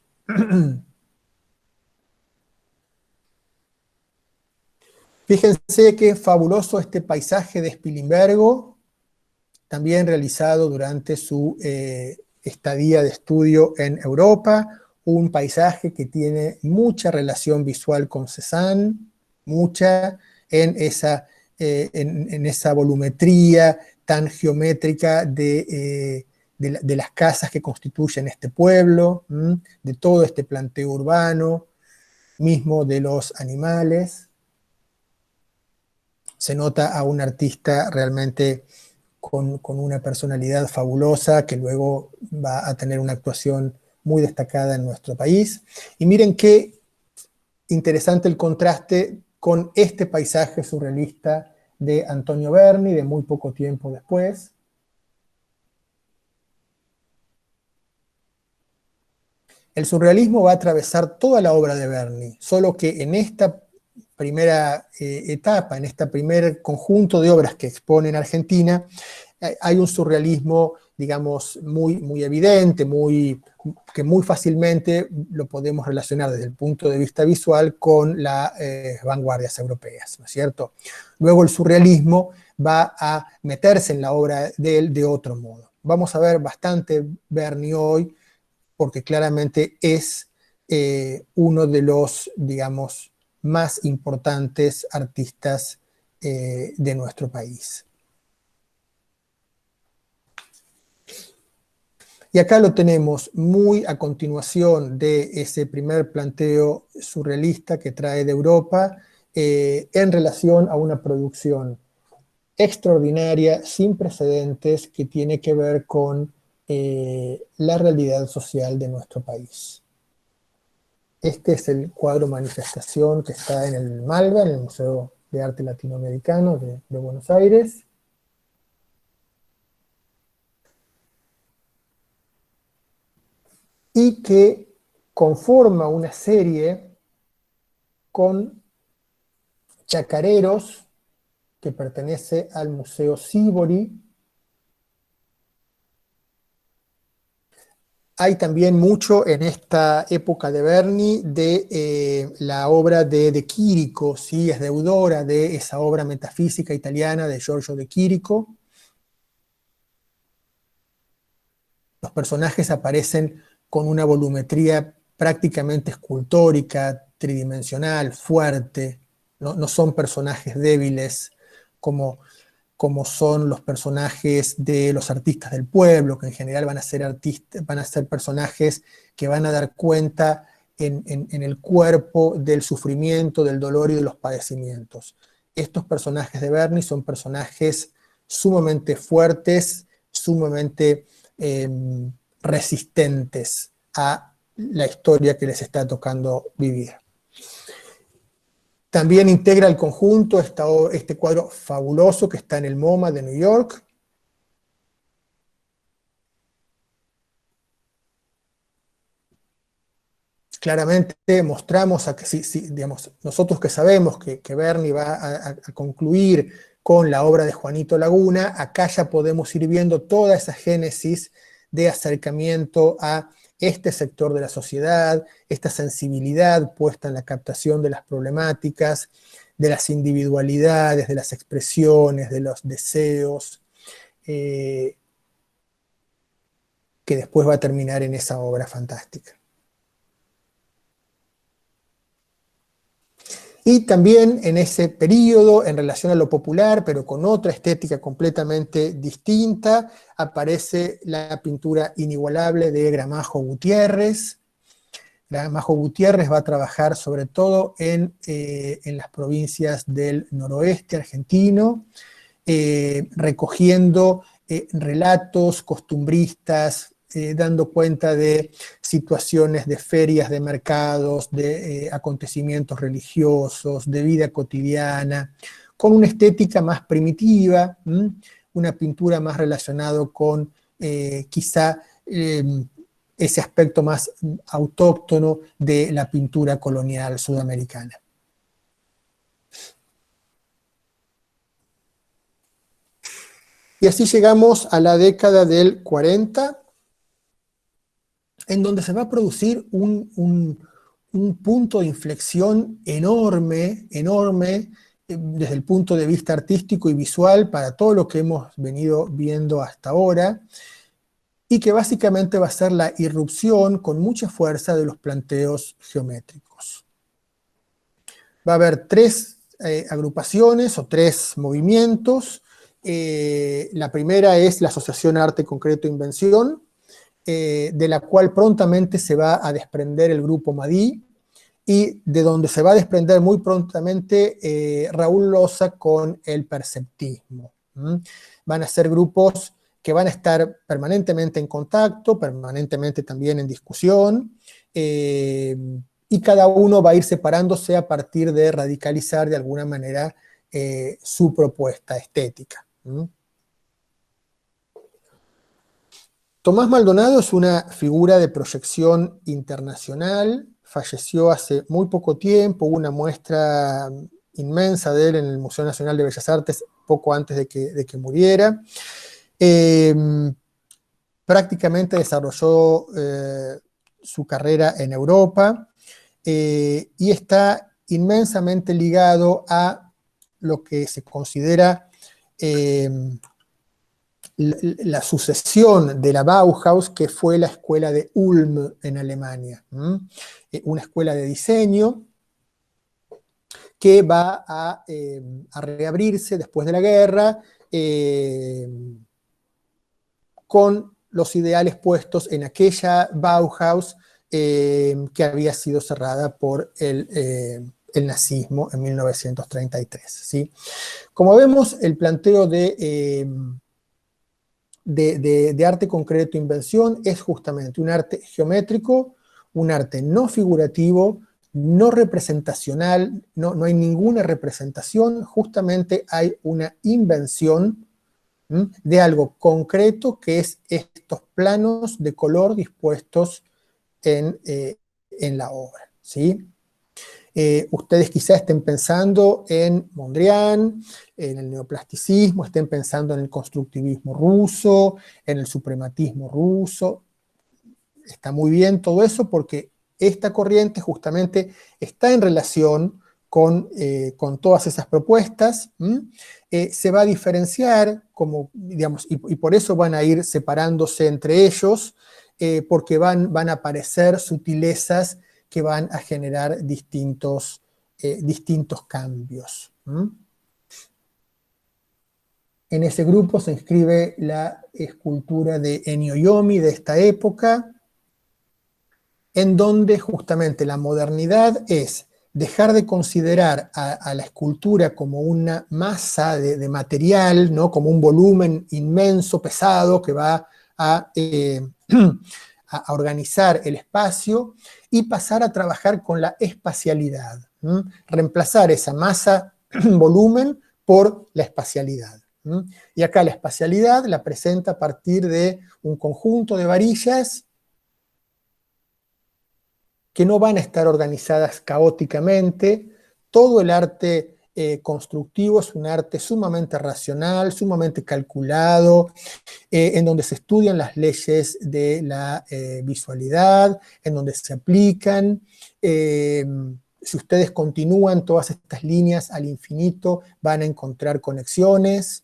Fíjense qué fabuloso este paisaje de Spilimbergo, también realizado durante su estadía de estudio en Europa, un paisaje que tiene mucha relación visual con Cézanne, mucha, en esa volumetría tan geométrica de las casas que constituyen este pueblo, de todo este planteo urbano, mismo de los animales. Se nota a un artista realmente con una personalidad fabulosa, que luego va a tener una actuación muy destacada en nuestro país. Y miren qué interesante el contraste con este paisaje surrealista de Antonio Berni, de muy poco tiempo después. El surrealismo va a atravesar toda la obra de Berni, solo que en esta primera etapa, en este primer conjunto de obras que expone en Argentina, hay un surrealismo, digamos, muy evidente, que muy fácilmente lo podemos relacionar desde el punto de vista visual con las vanguardias europeas, ¿no es cierto? Luego el surrealismo va a meterse en la obra de él de otro modo. Vamos a ver bastante Berni hoy, porque claramente es uno de los, digamos, más importantes artistas de nuestro país. Y acá lo tenemos muy a continuación de ese primer planteo surrealista que trae de Europa, en relación a una producción extraordinaria, sin precedentes, que tiene que ver con la realidad social de nuestro país. Este es el cuadro manifestación que está en el Malva, en el Museo de Arte Latinoamericano de Buenos Aires. Y que conforma una serie con chacareros que pertenece al Museo Sívori. Hay también mucho en esta época de Berni de la obra de Chirico, ¿sí? Es deudora de esa obra metafísica italiana de Giorgio de Chirico. Los personajes aparecen con una volumetría prácticamente escultórica, tridimensional, fuerte. No son personajes débiles como son los personajes de los artistas del pueblo, que en general van a ser personajes que van a dar cuenta en el cuerpo del sufrimiento, del dolor y de los padecimientos. Estos personajes de Berni son personajes sumamente fuertes, sumamente resistentes a la historia que les está tocando vivir. También integra el conjunto este cuadro fabuloso que está en el MoMA de New York. Claramente mostramos a que digamos, nosotros que sabemos que Berni va a concluir con la obra de Juanito Laguna, acá ya podemos ir viendo toda esa génesis de acercamiento a este sector de la sociedad, esta sensibilidad puesta en la captación de las problemáticas, de las individualidades, de las expresiones, de los deseos, que después va a terminar en esa obra fantástica. Y también en ese periodo, en relación a lo popular, pero con otra estética completamente distinta, aparece la pintura inigualable de Gramajo Gutiérrez. Gramajo Gutiérrez va a trabajar sobre todo en las provincias del noroeste argentino, recogiendo relatos costumbristas, dando cuenta de situaciones de ferias, de mercados, de acontecimientos religiosos, de vida cotidiana, con una estética más primitiva, una pintura más relacionada con quizá ese aspecto más autóctono de la pintura colonial sudamericana. Y así llegamos a la década del 40, en donde se va a producir un punto de inflexión enorme, desde el punto de vista artístico y visual para todo lo que hemos venido viendo hasta ahora, y que básicamente va a ser la irrupción con mucha fuerza de los planteos geométricos. Va a haber tres agrupaciones o tres movimientos. La primera es la Asociación Arte Concreto Invención, de la cual prontamente se va a desprender el grupo Madí, y de donde se va a desprender muy prontamente Raúl Loza con el perceptismo. Van a ser grupos que van a estar permanentemente en contacto, permanentemente también en discusión, y cada uno va a ir separándose a partir de radicalizar de alguna manera su propuesta estética. Tomás Maldonado es una figura de proyección internacional, falleció hace muy poco tiempo, hubo una muestra inmensa de él en el Museo Nacional de Bellas Artes poco antes de que muriera. Prácticamente desarrolló su carrera en Europa y está inmensamente ligado a lo que se considera la sucesión de la Bauhaus, que fue la escuela de Ulm en Alemania, una escuela de diseño que va a reabrirse después de la guerra con los ideales puestos en aquella Bauhaus que había sido cerrada por el nazismo en 1933, ¿sí? Como vemos, el planteo de arte concreto e invención es justamente un arte geométrico, un arte no figurativo, no representacional, no hay ninguna representación, justamente hay una invención de algo concreto que es estos planos de color dispuestos en la obra, ¿sí? Ustedes quizás estén pensando en Mondrian, en el neoplasticismo, estén pensando en el constructivismo ruso, en el suprematismo ruso. Está muy bien todo eso porque esta corriente justamente está en relación con todas esas propuestas, se va a diferenciar, como, digamos, y por eso van a ir separándose entre ellos, porque van a aparecer sutilezas que van a generar distintos cambios. En ese grupo se inscribe la escultura de Ennio Yomi de esta época, en donde justamente la modernidad es dejar de considerar a la escultura como una masa de material, ¿no? Como un volumen inmenso, pesado, que va a organizar el espacio, y pasar a trabajar con la espacialidad, reemplazar esa masa, volumen, por la espacialidad. Y acá la espacialidad la presenta a partir de un conjunto de varillas que no van a estar organizadas caóticamente. Todo el arte constructivo es un arte sumamente racional, sumamente calculado, en donde se estudian las leyes de la visualidad, en donde se aplican. Si ustedes continúan todas estas líneas al infinito, van a encontrar conexiones.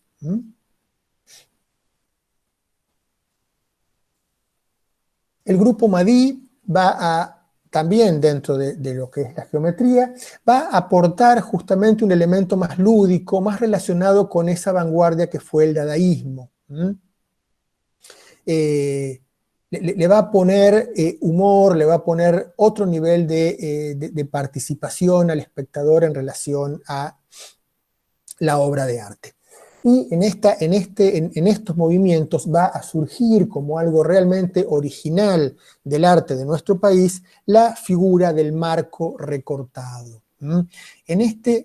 El grupo Madí va a, también dentro de lo que es la geometría, va a aportar justamente un elemento más lúdico, más relacionado con esa vanguardia que fue el dadaísmo. Le va a poner humor, le va a poner otro nivel de participación al espectador en relación a la obra de arte. Y en estos movimientos va a surgir como algo realmente original del arte de nuestro país la figura del marco recortado. En esta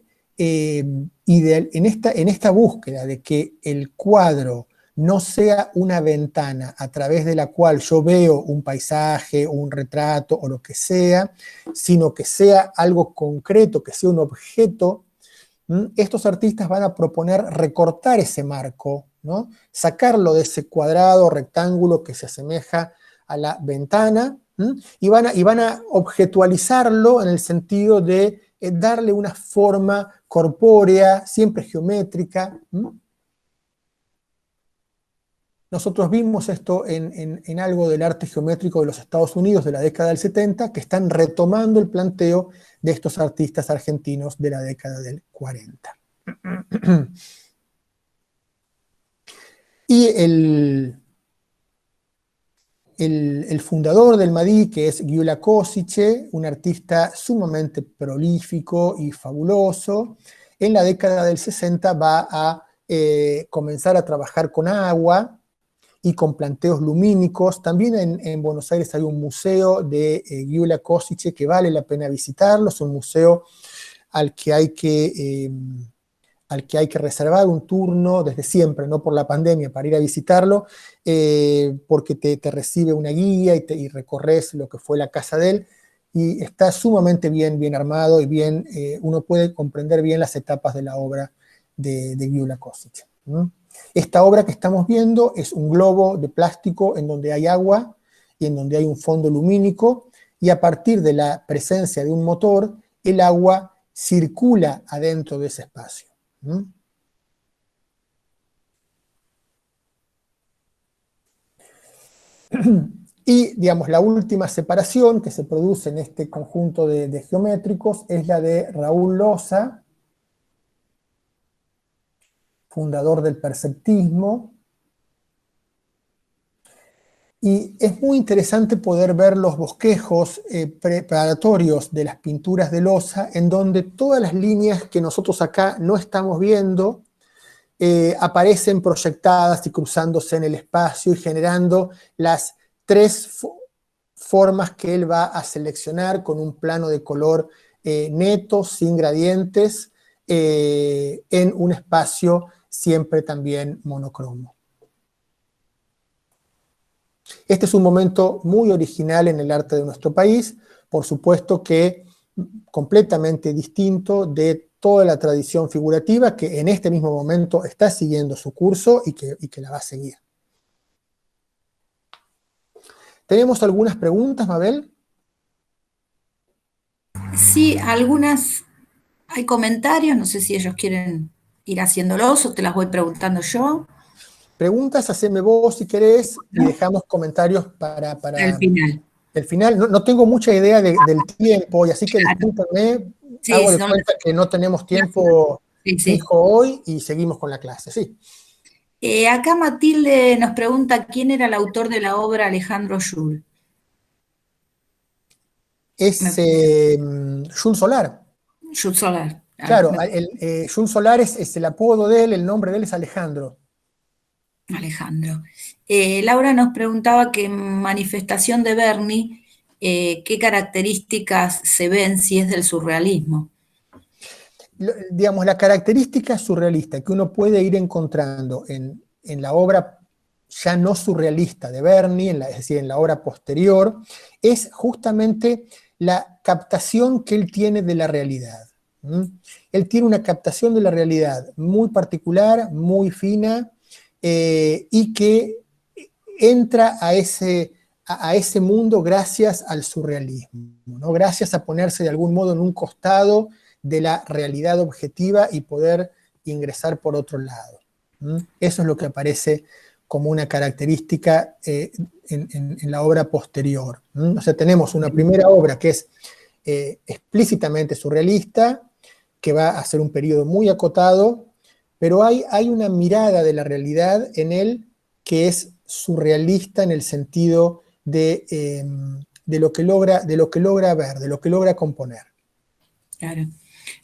búsqueda de que el cuadro no sea una ventana a través de la cual yo veo un paisaje, un retrato o lo que sea, sino que sea algo concreto, que sea un objeto, estos artistas van a proponer recortar ese marco, ¿no? Sacarlo de ese cuadrado, rectángulo que se asemeja a la ventana, y van a objetualizarlo en el sentido de darle una forma corpórea, siempre geométrica. Nosotros vimos esto en algo del arte geométrico de los Estados Unidos de la década del 70, que están retomando el planteo de estos artistas argentinos de la década del 40. Y el fundador del Madí, que es Gyula Kosice, un artista sumamente prolífico y fabuloso, en la década del 60 va a comenzar a trabajar con agua y con planteos lumínicos. También en Buenos Aires hay un museo de Gyula Kosice que vale la pena visitarlo. Es un museo al que hay que reservar un turno desde siempre, no por la pandemia, para ir a visitarlo, porque te recibe una guía y recorres lo que fue la casa de él, y está sumamente bien armado y uno puede comprender bien las etapas de la obra de Gyula Kosice. Esta obra que estamos viendo es un globo de plástico en donde hay agua y en donde hay un fondo lumínico, y a partir de la presencia de un motor, el agua circula adentro de ese espacio. Y, digamos, la última separación que se produce en este conjunto de geométricos es la de Raúl Loza, fundador del perceptismo, Y es muy interesante poder ver los bosquejos preparatorios de las pinturas de loza, en donde todas las líneas que nosotros acá no estamos viendo aparecen proyectadas y cruzándose en el espacio y generando las tres formas que él va a seleccionar con un plano de color neto, sin gradientes, en un espacio siempre también monocromo. Este es un momento muy original en el arte de nuestro país, por supuesto que completamente distinto de toda la tradición figurativa que en este mismo momento está siguiendo su curso y que la va a seguir. ¿Tenemos algunas preguntas, Mabel? Sí, algunas, hay comentarios, no sé si ellos quieren ir haciéndolos o te las voy preguntando yo. Preguntas, haceme vos si querés y dejamos comentarios para Al final. el final. No tengo mucha idea del tiempo, y así que Claro. discúlpenme, Sí, hago de son cuenta que no tenemos tiempo sí. fijo hoy y seguimos con la clase, sí. Acá Matilde nos pregunta quién era el autor de la obra Alejandro Schul. Es Jules Solar. Schul Solar. Claro, Jules Solar es el apodo de él, el nombre de él es Alejandro. Alejandro. Laura nos preguntaba que en Manifestación de Berni, ¿qué características se ven si es del surrealismo? Digamos, la característica surrealista que uno puede ir encontrando en la obra ya no surrealista de Berni, es decir, en la obra posterior, es justamente la captación que él tiene de la realidad. Él tiene una captación de la realidad muy particular, muy fina, y que entra a ese mundo gracias al surrealismo, ¿no? Gracias a ponerse de algún modo en un costado de la realidad objetiva y poder ingresar por otro lado. Eso es lo que aparece como una característica en la obra posterior. O sea, tenemos una primera obra que es explícitamente surrealista, que va a ser un periodo muy acotado, pero hay una mirada de la realidad en él que es surrealista en el sentido de lo que logra ver, de lo que logra componer.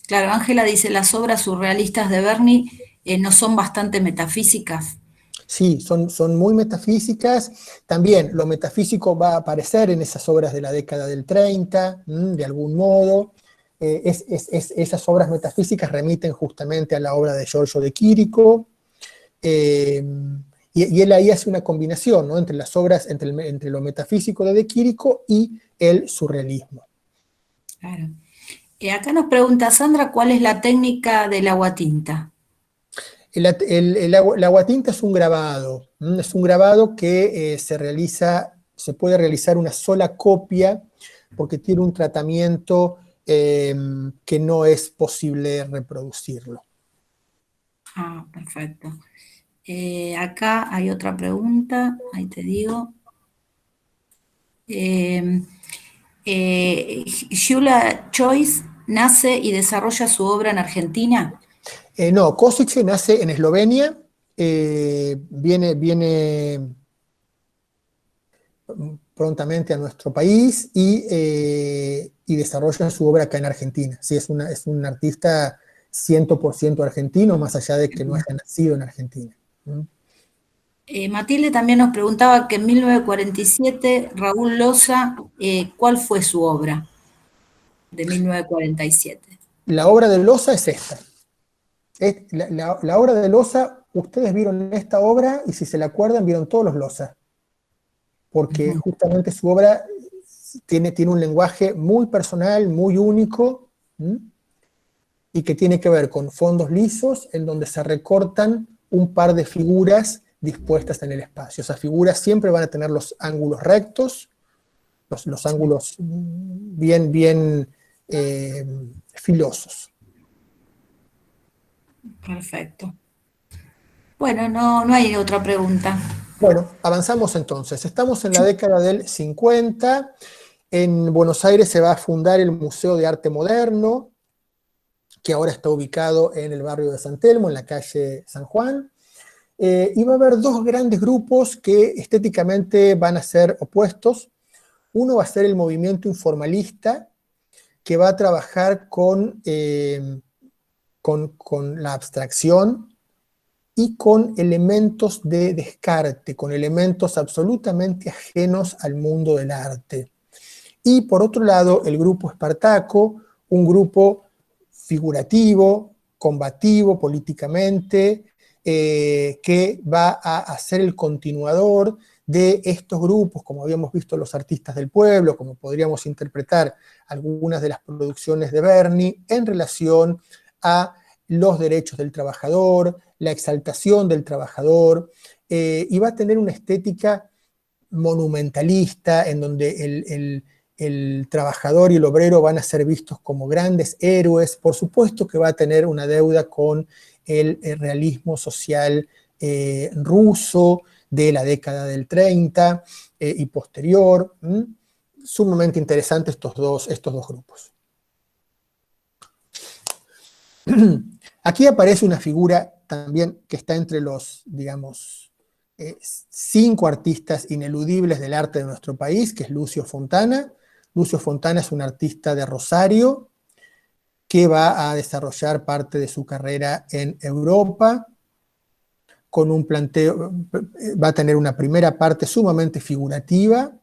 Claro, Ángela dice, las obras surrealistas de Berni no son bastante metafísicas. Sí, son muy metafísicas. También lo metafísico va a aparecer en esas obras de la década del 30, de algún modo. Esas obras metafísicas remiten justamente a la obra de Giorgio de Chirico, y él ahí hace una combinación, ¿no?, entre las obras, entre lo metafísico de Chirico y el surrealismo. Claro. Acá nos pregunta Sandra, ¿cuál es la técnica del aguatinta? El aguatinta es un grabado que se puede realizar una sola copia porque tiene un tratamiento que no es posible reproducirlo. Ah, perfecto. Acá hay otra pregunta, ahí te digo. Gyula Choice nace y desarrolla su obra en Argentina. No, Kosice nace en Eslovenia, viene prontamente a nuestro país y desarrolla su obra acá en Argentina. Sí, es un artista 100% argentino, más allá de que no haya nacido en Argentina. Matilde también nos preguntaba que en 1947 Raúl Loza, ¿cuál fue su obra de 1947? La obra de Loza es esta. La obra de Loza, ustedes vieron esta obra y si se la acuerdan, vieron todos los Loza. Porque justamente su obra tiene un lenguaje muy personal, muy único, y que tiene que ver con fondos lisos en donde se recortan un par de figuras dispuestas en el espacio. Esas figuras siempre van a tener los ángulos rectos, los ángulos bien filosos. Perfecto. Bueno, no hay otra pregunta. Bueno, avanzamos entonces. Estamos en la década del 50. En Buenos Aires se va a fundar el Museo de Arte Moderno, que ahora está ubicado en el barrio de San Telmo, en la calle San Juan. y va a haber dos grandes grupos que estéticamente van a ser opuestos. Uno va a ser el movimiento informalista, que va a trabajar con la abstracción y con elementos de descarte, con elementos absolutamente ajenos al mundo del arte. Y por otro lado, el grupo Espartaco, un grupo figurativo, combativo políticamente, que va a ser el continuador de estos grupos, como habíamos visto los artistas del pueblo, como podríamos interpretar algunas de las producciones de Berni, en relación a los derechos del trabajador, la exaltación del trabajador, y va a tener una estética monumentalista, en donde el trabajador y el obrero van a ser vistos como grandes héroes. Por supuesto que va a tener una deuda con el realismo social ruso de la década del 30 y posterior. Sumamente interesantes estos dos grupos. Aquí aparece una figura también que está entre los, digamos, 5 artistas ineludibles del arte de nuestro país, que es Lucio Fontana. Lucio Fontana es un artista de Rosario que va a desarrollar parte de su carrera en Europa, con un planteo, va a tener una primera parte sumamente figurativa,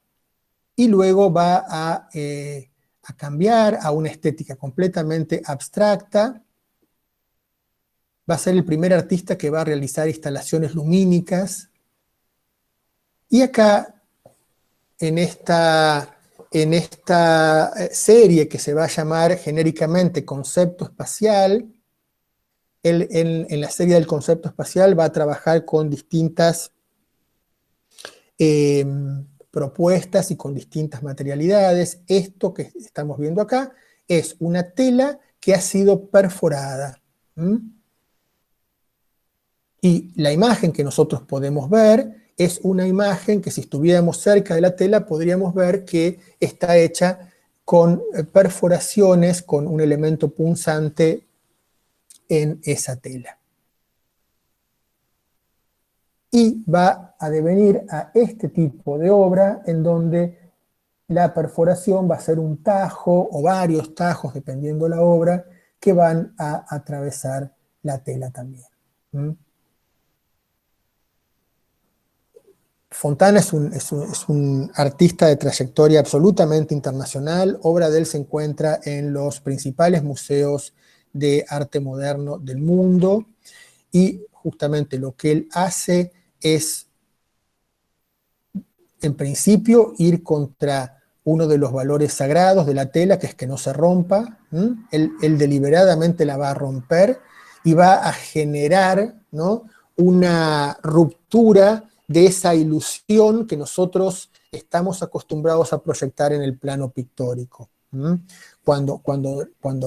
y luego va a cambiar a una estética completamente abstracta. Va a ser el primer artista que va a realizar instalaciones lumínicas. Y acá, en esta serie que se va a llamar genéricamente Concepto Espacial, en la serie del concepto espacial va a trabajar con distintas propuestas y con distintas materialidades. Esto que estamos viendo acá es una tela que ha sido perforada. Y la imagen que nosotros podemos ver es una imagen que, si estuviéramos cerca de la tela, podríamos ver que está hecha con perforaciones, con un elemento punzante en esa tela. Y va a devenir a este tipo de obra, en donde la perforación va a ser un tajo o varios tajos, dependiendo la obra, que van a atravesar la tela también. Fontana es un artista de trayectoria absolutamente internacional. Obra de él se encuentra en los principales museos de arte moderno del mundo, y justamente lo que él hace es, en principio, ir contra uno de los valores sagrados de la tela, que es que no se rompa. Él deliberadamente la va a romper y va a generar, ¿no?, una ruptura de esa ilusión que nosotros estamos acostumbrados a proyectar en el plano pictórico. Cuando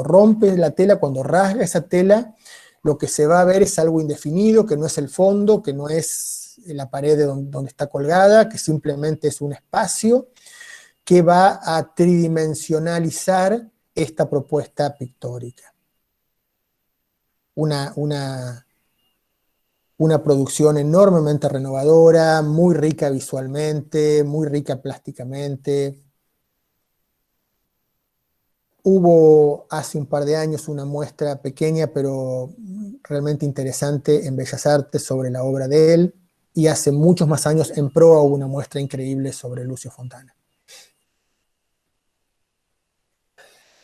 rompe la tela, cuando rasga esa tela, lo que se va a ver es algo indefinido, que no es el fondo, que no es la pared donde está colgada, que simplemente es un espacio que va a tridimensionalizar esta propuesta pictórica. Una producción enormemente renovadora, muy rica visualmente, muy rica plásticamente. Hubo hace un par de años una muestra pequeña, pero realmente interesante, en Bellas Artes sobre la obra de él, y hace muchos más años en Proa hubo una muestra increíble sobre Lucio Fontana.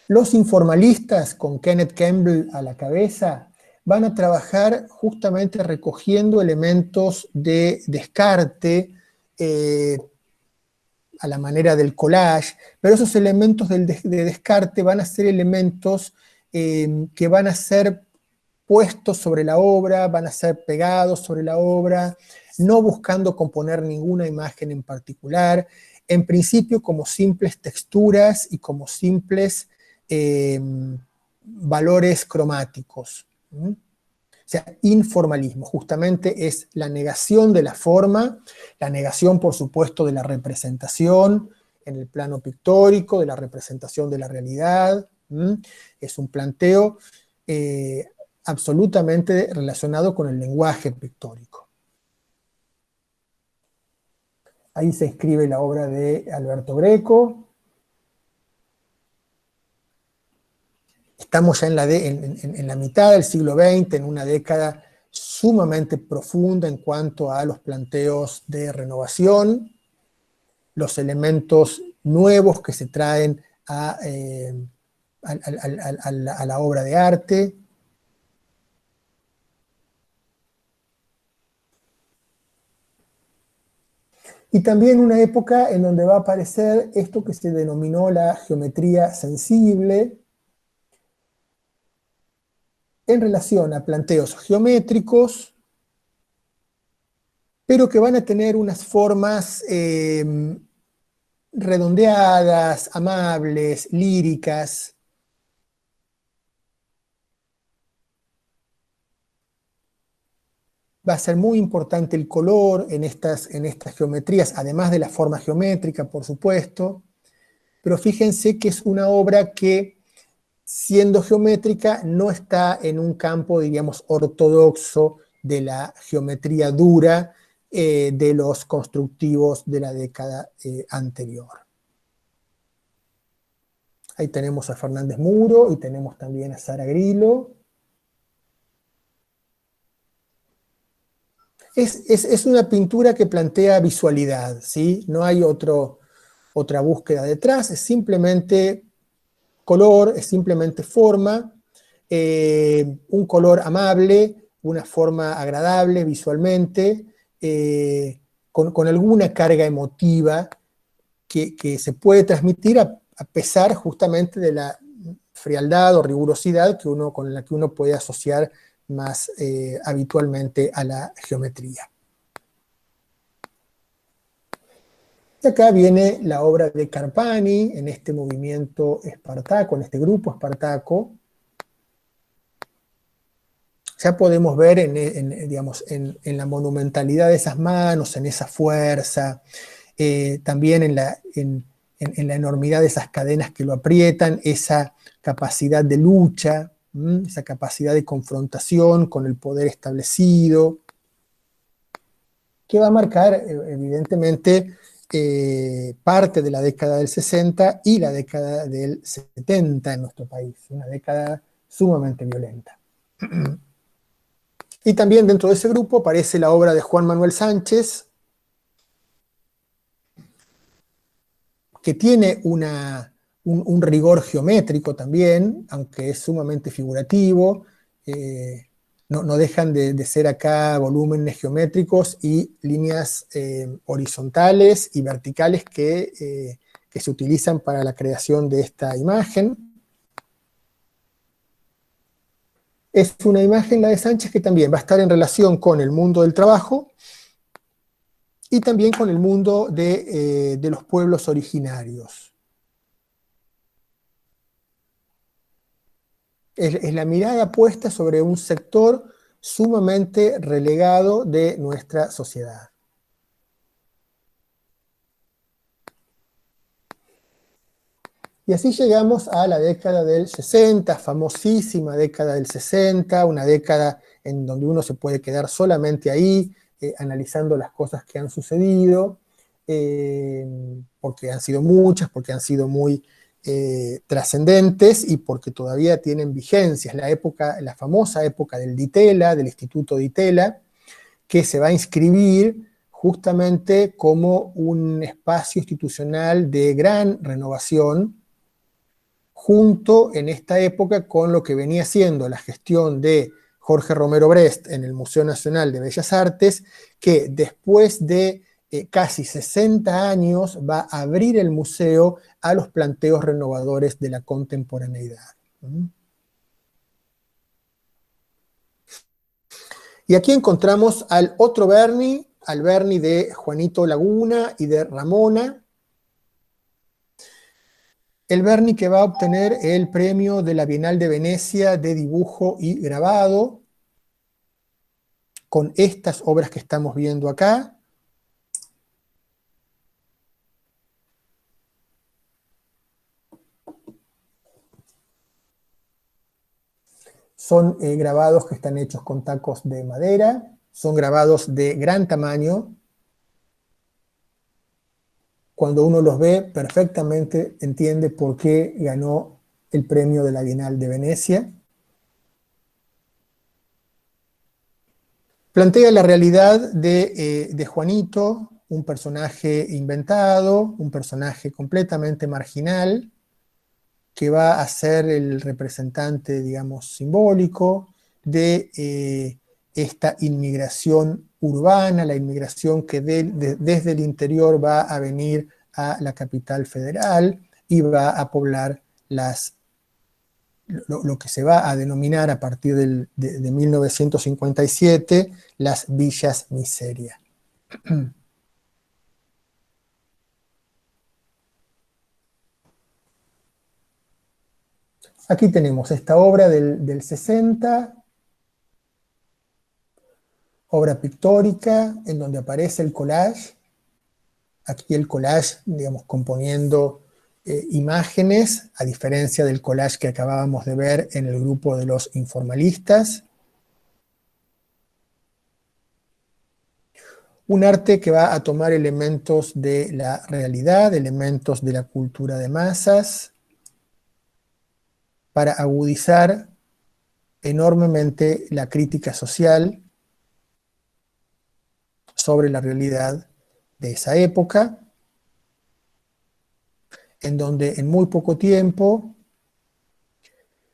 Los informalistas, con Kenneth Campbell a la cabeza, van a trabajar justamente recogiendo elementos de descarte, a la manera del collage, pero esos elementos de descarte van a ser elementos que van a ser puestos sobre la obra, van a ser pegados sobre la obra, no buscando componer ninguna imagen en particular, en principio como simples texturas y como simples valores cromáticos. O sea, informalismo justamente es la negación de la forma, la negación, por supuesto, de la representación en el plano pictórico, de la representación de la realidad. Es un planteo absolutamente relacionado con el lenguaje pictórico. Ahí se inscribe la obra de Alberto Greco. Estamos ya en la mitad del siglo XX, en una década sumamente profunda en cuanto a los planteos de renovación, los elementos nuevos que se traen a la obra de arte. Y también una época en donde va a aparecer esto que se denominó la geometría sensible, en relación a planteos geométricos, pero que van a tener unas formas redondeadas, amables, líricas. Va a ser muy importante el color en estas geometrías, además de la forma geométrica, por supuesto, pero fíjense que es una obra que, siendo geométrica, no está en un campo, diríamos, ortodoxo de la geometría dura de los constructivos de la década anterior. Ahí tenemos a Fernández Muro y tenemos también a Sara Grillo. Es una pintura que plantea visualidad, ¿sí? No hay otra búsqueda detrás, es simplemente color, es simplemente forma, un color amable, una forma agradable visualmente, con alguna carga emotiva que se puede transmitir a pesar justamente de la frialdad o rigurosidad con la que uno puede asociar más habitualmente a la geometría. Y acá viene la obra de Carpani, en este movimiento espartaco, en este grupo espartaco. Ya podemos ver digamos, en la monumentalidad de esas manos, en esa fuerza, también en la enormidad de esas cadenas que lo aprietan, esa capacidad de lucha, esa capacidad de confrontación con el poder establecido, que va a marcar evidentemente parte de la década del 60 y la década del 70 en nuestro país, una década sumamente violenta. Y también dentro de ese grupo aparece la obra de Juan Manuel Sánchez, que tiene un rigor geométrico también, aunque es sumamente figurativo. No dejan de ser acá volúmenes geométricos y líneas horizontales y verticales que se utilizan para la creación de esta imagen. Es una imagen, la de Sánchez, que también va a estar en relación con el mundo del trabajo y también con el mundo de los pueblos originarios. Es la mirada puesta sobre un sector sumamente relegado de nuestra sociedad. Y así llegamos a la década del 60, famosísima década del 60, una década en donde uno se puede quedar solamente ahí, analizando las cosas que han sucedido, porque han sido muchas, porque han sido muy trascendentes y porque todavía tienen vigencias. La famosa época del DITELA, del Instituto DITELA, que se va a inscribir justamente como un espacio institucional de gran renovación, junto en esta época con lo que venía siendo la gestión de Jorge Romero Brest en el Museo Nacional de Bellas Artes, que después de casi 60 años va a abrir el museo a los planteos renovadores de la contemporaneidad. Y aquí encontramos al otro Berni, al Berni de Juanito Laguna y de Ramona, el Berni que va a obtener el premio de la Bienal de Venecia de dibujo y grabado, con estas obras que estamos viendo acá. Son grabados que están hechos con tacos de madera, son grabados de gran tamaño, cuando uno los ve, perfectamente entiende por qué ganó el premio de la Bienal de Venecia. Plantea la realidad de Juanito, un personaje inventado, un personaje completamente marginal, que va a ser el representante, digamos, simbólico de esta inmigración urbana, la inmigración que desde el interior va a venir a la capital federal y va a poblar lo que se va a denominar a partir de 1957 las villas miseria. Aquí tenemos esta obra del 60, obra pictórica, en donde aparece el collage. Aquí el collage, digamos, componiendo imágenes, a diferencia del collage que acabábamos de ver en el grupo de los informalistas. Un arte que va a tomar elementos de la realidad, elementos de la cultura de masas, para agudizar enormemente la crítica social sobre la realidad de esa época, en donde en muy poco tiempo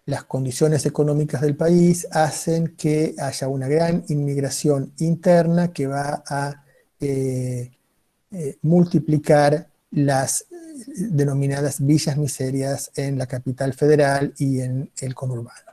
las condiciones económicas del país hacen que haya una gran inmigración interna que va a multiplicar las denominadas villas miserias en la capital federal y en el conurbano.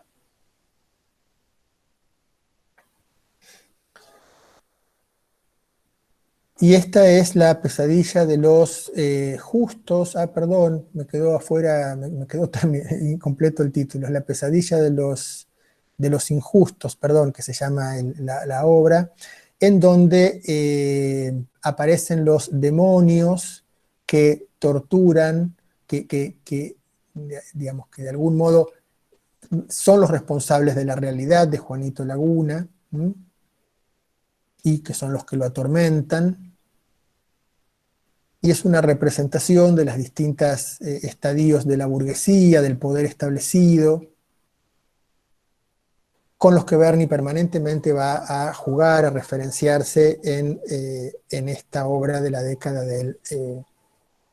Y esta es la pesadilla de los justos. Perdón, me quedó afuera, me quedó también incompleto el título. Es la pesadilla de los injustos, perdón, que se llama la obra, en donde aparecen los demonios que torturan, digamos, que de algún modo son los responsables de la realidad de Juanito Laguna, y que son los que lo atormentan. Y es una representación de las distintas estadios de la burguesía, del poder establecido, con los que Berni permanentemente va a jugar, a referenciarse en esta obra de la década del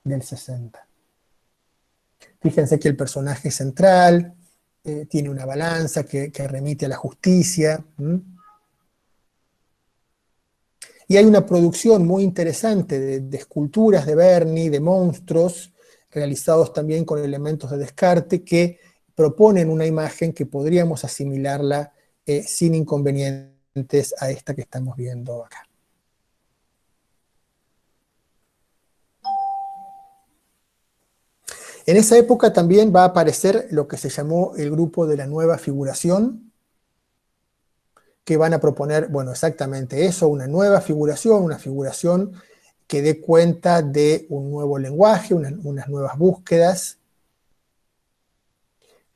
60. Fíjense que el personaje central tiene una balanza que remite a la justicia. Y hay una producción muy interesante de esculturas de Berni, de monstruos, realizados también con elementos de descarte, que proponen una imagen que podríamos asimilarla sin inconvenientes a esta que estamos viendo acá. En esa época también va a aparecer lo que se llamó el grupo de la nueva figuración, que van a proponer, bueno, exactamente eso, una nueva figuración, una figuración que dé cuenta de un nuevo lenguaje, unas nuevas búsquedas,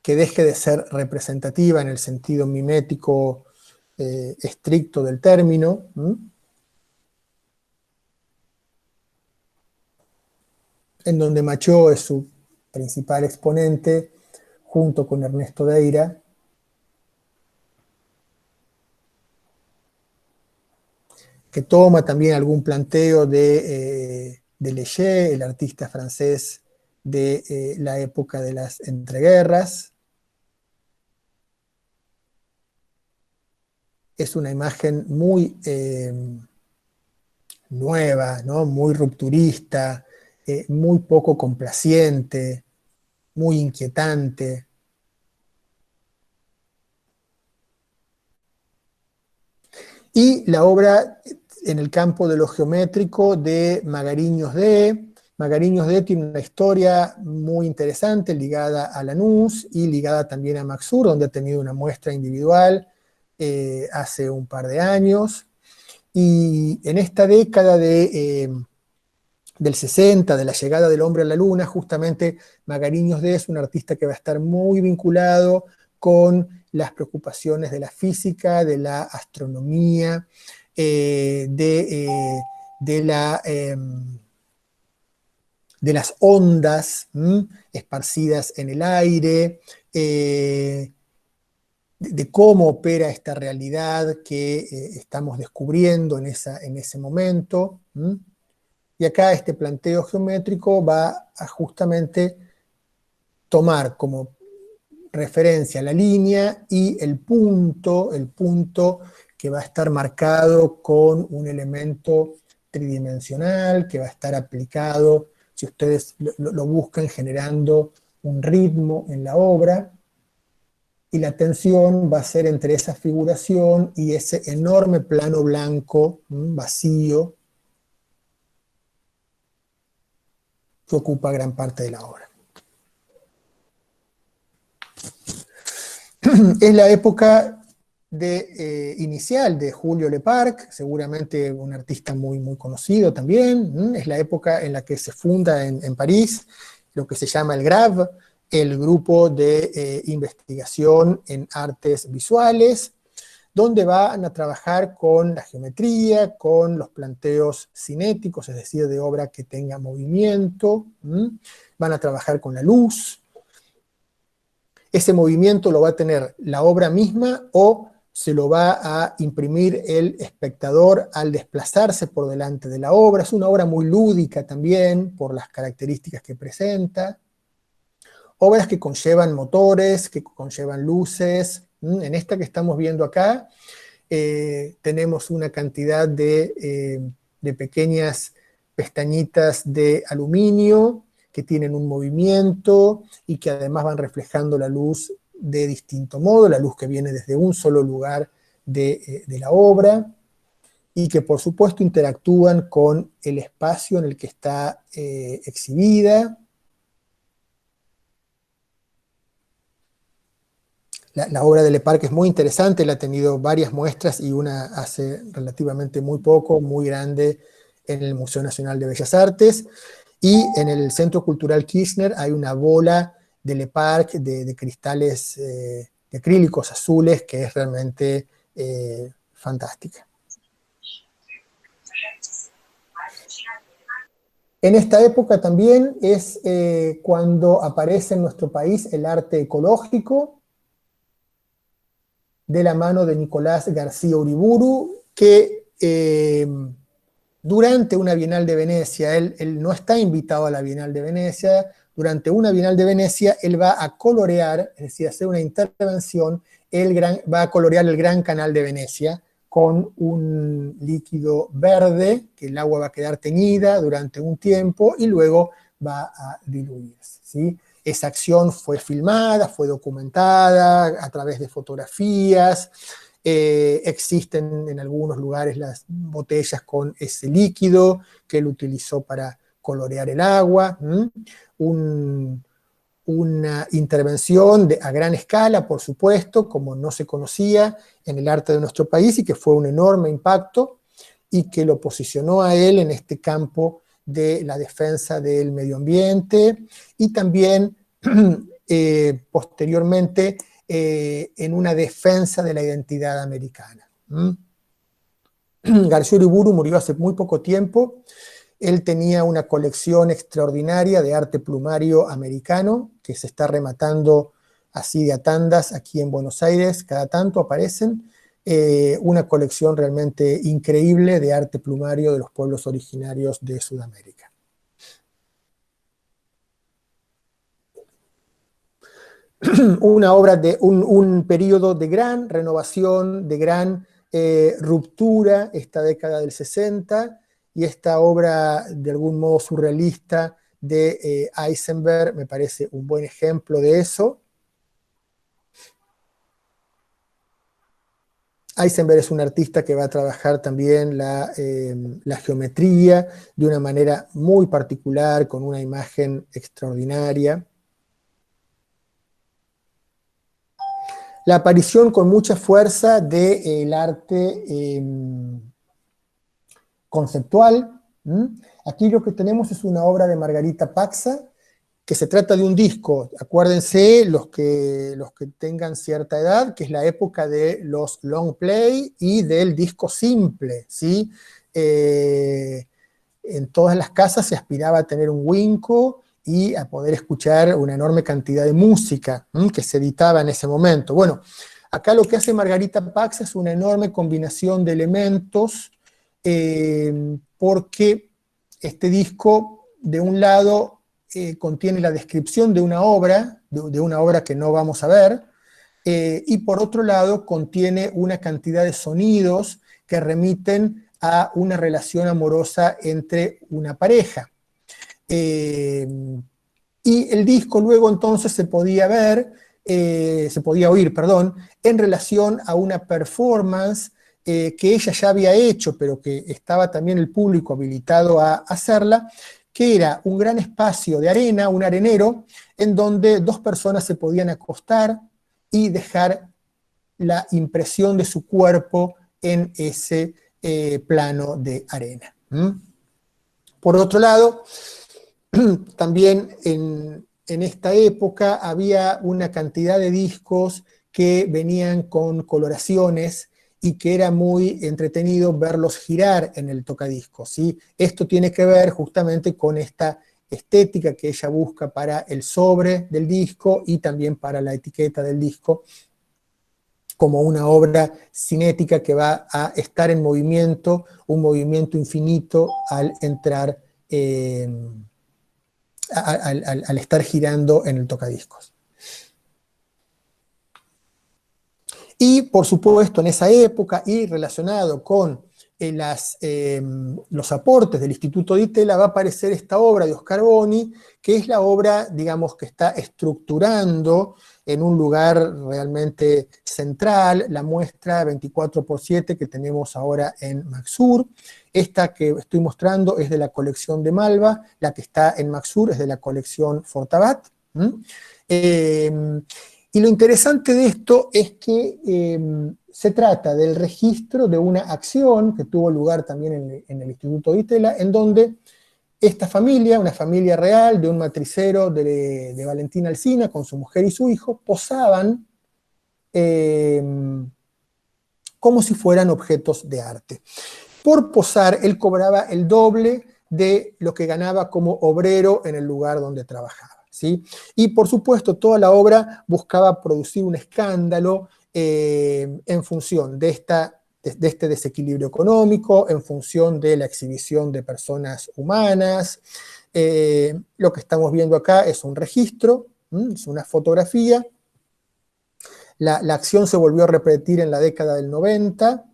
que deje de ser representativa en el sentido mimético estricto del término, en donde Machó es su principal exponente, junto con Ernesto Deira, que toma también algún planteo de Léger, el artista francés de la época de las entreguerras. Es una imagen muy nueva, ¿no? Muy rupturista, muy poco complaciente, muy inquietante. Y la obra en el campo de lo geométrico de Magariños D. Magariños D tiene una historia muy interesante ligada a Lanús y ligada también a Maxur, donde ha tenido una muestra individual hace un par de años. Y en esta década del 60, de la llegada del hombre a la luna, justamente Magariños D es un artista que va a estar muy vinculado con las preocupaciones de la física, de la astronomía, de de las ondas esparcidas en el aire, de cómo opera esta realidad que estamos descubriendo en ese momento. Y acá este planteo geométrico va a justamente tomar como referencia la línea y el punto que va a estar marcado con un elemento tridimensional, que va a estar aplicado, si ustedes lo buscan, generando un ritmo en la obra, y la tensión va a ser entre esa figuración y ese enorme plano blanco, vacío, que ocupa gran parte de la obra. Es la época inicial de Julio Leparc, seguramente un artista muy, muy conocido también. Es la época en la que se funda en París lo que se llama el GRAV, el Grupo de Investigación en Artes Visuales, donde van a trabajar con la geometría, con los planteos cinéticos, es decir, de obra que tenga movimiento. Van a trabajar con la luz. Ese movimiento lo va a tener la obra misma o se lo va a imprimir el espectador al desplazarse por delante de la obra. Es una obra muy lúdica también por las características que presenta. Obras que conllevan motores, que conllevan luces. En esta que estamos viendo acá tenemos una cantidad de pequeñas pestañitas de aluminio que tienen un movimiento y que además van reflejando la luz de distinto modo, la luz que viene desde un solo lugar de la obra, y que por supuesto interactúan con el espacio en el que está exhibida. La obra de Leparc es muy interesante, él ha tenido varias muestras y una hace relativamente muy poco, muy grande, en el Museo Nacional de Bellas Artes. Y en el Centro Cultural Kirchner hay una bola de Leparc de cristales, de acrílicos azules, que es realmente fantástica. En esta época también es cuando aparece en nuestro país el arte ecológico, de la mano de Nicolás García Uriburu, que durante una Bienal de Venecia, él no está invitado a la Bienal de Venecia, durante una Bienal de Venecia él va a colorear, es decir, hacer una intervención, va a colorear el Gran Canal de Venecia con un líquido verde, que el agua va a quedar teñida durante un tiempo y luego va a diluirse, ¿sí? Esa acción fue filmada, fue documentada a través de fotografías. Existen en algunos lugares las botellas con ese líquido que él utilizó para colorear el agua. Una intervención a gran escala, por supuesto, como no se conocía en el arte de nuestro país, y que fue un enorme impacto y que lo posicionó a él en este campo de la defensa del medio ambiente, y también posteriormente en una defensa de la identidad americana. García Uriburu murió hace muy poco tiempo. Él tenía una colección extraordinaria de arte plumario americano, que se está rematando así de a tandas aquí en Buenos Aires, cada tanto aparecen, una colección realmente increíble de arte plumario de los pueblos originarios de Sudamérica. Una obra de un periodo de gran renovación, de gran ruptura, esta década del 60, y esta obra de algún modo surrealista de Eisenberg me parece un buen ejemplo de eso. Eisenberg es un artista que va a trabajar también la geometría de una manera muy particular, con una imagen extraordinaria. La aparición con mucha fuerza del arte conceptual. Aquí lo que tenemos es una obra de Margarita Paxa, que se trata de un disco, acuérdense los que tengan cierta edad, que es la época de los long play y del disco simple, ¿sí? en todas las casas se aspiraba a tener un Winco y a poder escuchar una enorme cantidad de música que se editaba en ese momento. Bueno, acá lo que hace Margarita Pax es una enorme combinación de elementos, porque este disco, de un lado, contiene la descripción de una obra que no vamos a ver, y por otro lado contiene una cantidad de sonidos que remiten a una relación amorosa entre una pareja. Y el disco luego entonces se podía oír, en relación a una performance que ella ya había hecho, pero que estaba también el público habilitado a hacerla, que era un gran espacio de arena, un arenero, en donde dos personas se podían acostar y dejar la impresión de su cuerpo en ese plano de arena. Por otro lado, también en esta época había una cantidad de discos que venían con coloraciones y que era muy entretenido verlos girar en el tocadiscos, ¿sí? Esto tiene que ver justamente con esta estética que ella busca para el sobre del disco y también para la etiqueta del disco, como una obra cinética que va a estar en movimiento, un movimiento infinito al entrar, al estar girando en el tocadiscos. Y por supuesto en esa época y relacionado con los aportes del Instituto Di Tella va a aparecer esta obra de Oscar Boni, que es la obra, digamos, que está estructurando en un lugar realmente central la muestra 24x7 que tenemos ahora en Maxur. Esta que estoy mostrando es de la colección de Malva, la que está en Maxur es de la colección Fortabat. Y lo interesante de esto es que se trata del registro de una acción que tuvo lugar también en el Instituto Di Tella, en donde esta familia, una familia real de un matricero de Valentín Alsina con su mujer y su hijo, posaban como si fueran objetos de arte. Por posar, él cobraba el doble de lo que ganaba como obrero en el lugar donde trabajaba, ¿sí? Y por supuesto, toda la obra buscaba producir un escándalo en función de este desequilibrio económico, en función de la exhibición de personas humanas. Lo que estamos viendo acá es un registro, es una fotografía. La acción se volvió a repetir en la década del 90,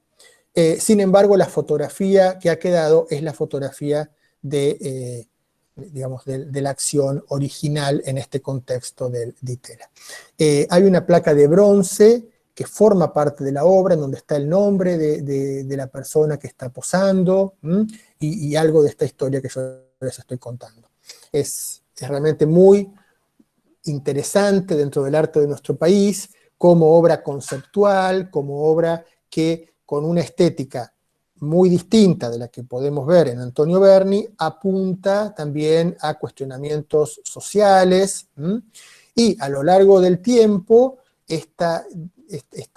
sin embargo la fotografía que ha quedado es la fotografía de la acción original en este contexto del Di Tella. Hay una placa de bronce que forma parte de la obra, en donde está el nombre de la persona que está posando, y algo de esta historia que yo les estoy contando. Es realmente muy interesante dentro del arte de nuestro país, como obra conceptual, como obra que con una estética muy distinta de la que podemos ver en Antonio Berni, apunta también a cuestionamientos sociales, y a lo largo del tiempo esta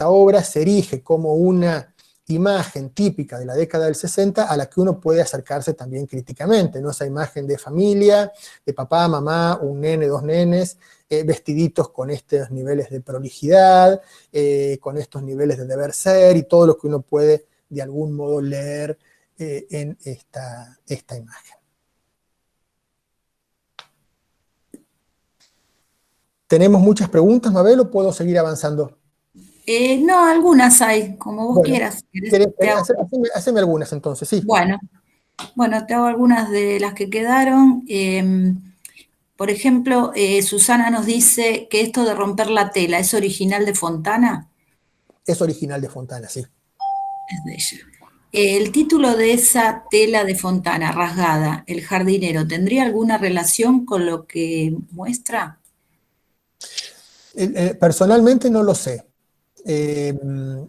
obra se erige como una imagen típica de la década del 60 a la que uno puede acercarse también críticamente, ¿no? Esa imagen de familia, de papá, mamá, un nene, dos nenes, vestiditos con estos niveles de prolijidad, con estos niveles de deber ser y todo lo que uno puede de algún modo leer en esta imagen. ¿Tenemos muchas preguntas, Mabel, o puedo seguir avanzando? No, algunas hay, como vos quieras. Haceme algunas entonces, sí. Bueno, te hago algunas de las que quedaron. Por ejemplo, Susana nos dice que esto de romper la tela, ¿es original de Fontana? Es original de Fontana, sí. Es de ella. El título de esa tela de Fontana, rasgada, El jardinero, ¿tendría alguna relación con lo que muestra? Personalmente no lo sé.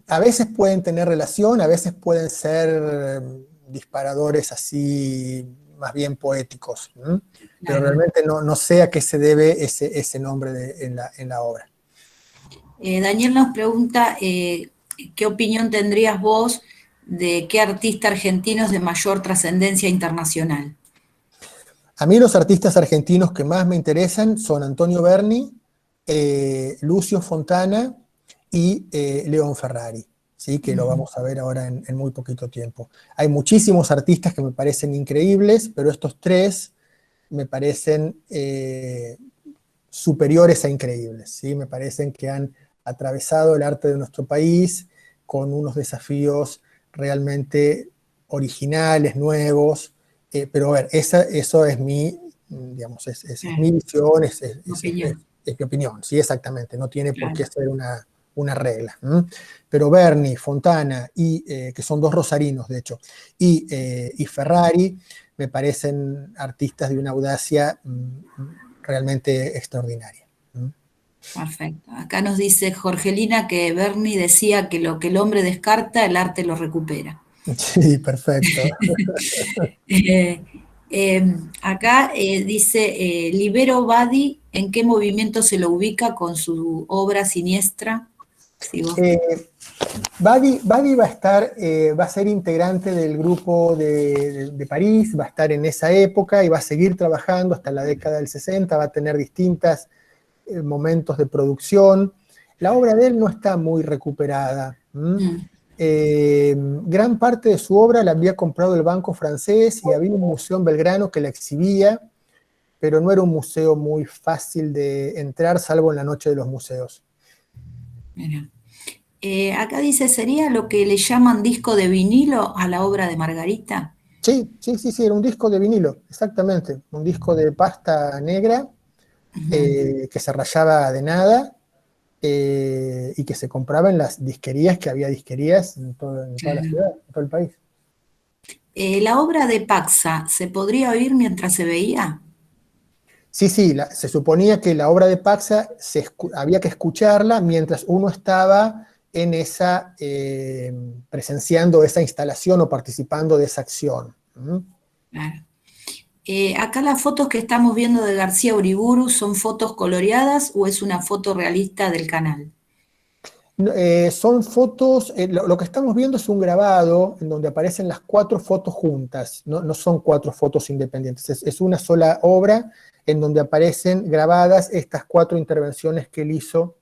A veces pueden tener relación, a veces pueden ser disparadores así más bien poéticos, pero realmente no sé a qué se debe ese nombre en la obra. Daniel nos pregunta qué opinión tendrías vos de qué artista argentino es de mayor trascendencia internacional. A mí los artistas argentinos que más me interesan son Antonio Berni, Lucio Fontana y León Ferrari, ¿sí? Que lo vamos a ver ahora en muy poquito tiempo. Hay muchísimos artistas que me parecen increíbles, pero estos tres me parecen superiores a increíbles, ¿sí? Me parecen que han atravesado el arte de nuestro país con unos desafíos realmente originales, nuevos, pero a ver, eso es mi, digamos, es mi visión, es mi opinión, sí, exactamente, no tiene por qué ser una regla. Pero Berni, Fontana, que son dos rosarinos, de hecho, y Ferrari, me parecen artistas de una audacia realmente extraordinaria. Perfecto. Acá nos dice Jorgelina que Berni decía que lo que el hombre descarta, el arte lo recupera. Sí, perfecto. Acá dice Libero Badi, ¿en qué movimiento se lo ubica con su obra siniestra? Si vos... Badi va a ser integrante del grupo de París, va a estar en esa época y va a seguir trabajando hasta la década del 60, va a tener distintos momentos de producción. La obra de él no está muy recuperada. Gran parte de su obra la había comprado el Banco Francés y había un museo en Belgrano que la exhibía, pero no era un museo muy fácil de entrar, salvo en la noche de los museos. Mira. Acá dice, ¿sería lo que le llaman disco de vinilo a la obra de Margarita? Sí, era un disco de vinilo, exactamente, un disco de pasta negra que se rayaba de nada y que se compraba en las disquerías, que había disquerías en toda la ciudad, en todo el país. ¿La obra de Paxa se podría oír mientras se veía? Sí, se suponía que la obra de Paxa había que escucharla mientras uno estaba en esa, presenciando esa instalación o participando de esa acción. Claro. Acá las fotos que estamos viendo de García Uriburu, ¿son fotos coloreadas o es una foto realista del canal? Son fotos, lo que estamos viendo es un grabado en donde aparecen las 4 fotos juntas, no son 4 fotos independientes, es una sola obra en donde aparecen grabadas estas 4 intervenciones que él hizo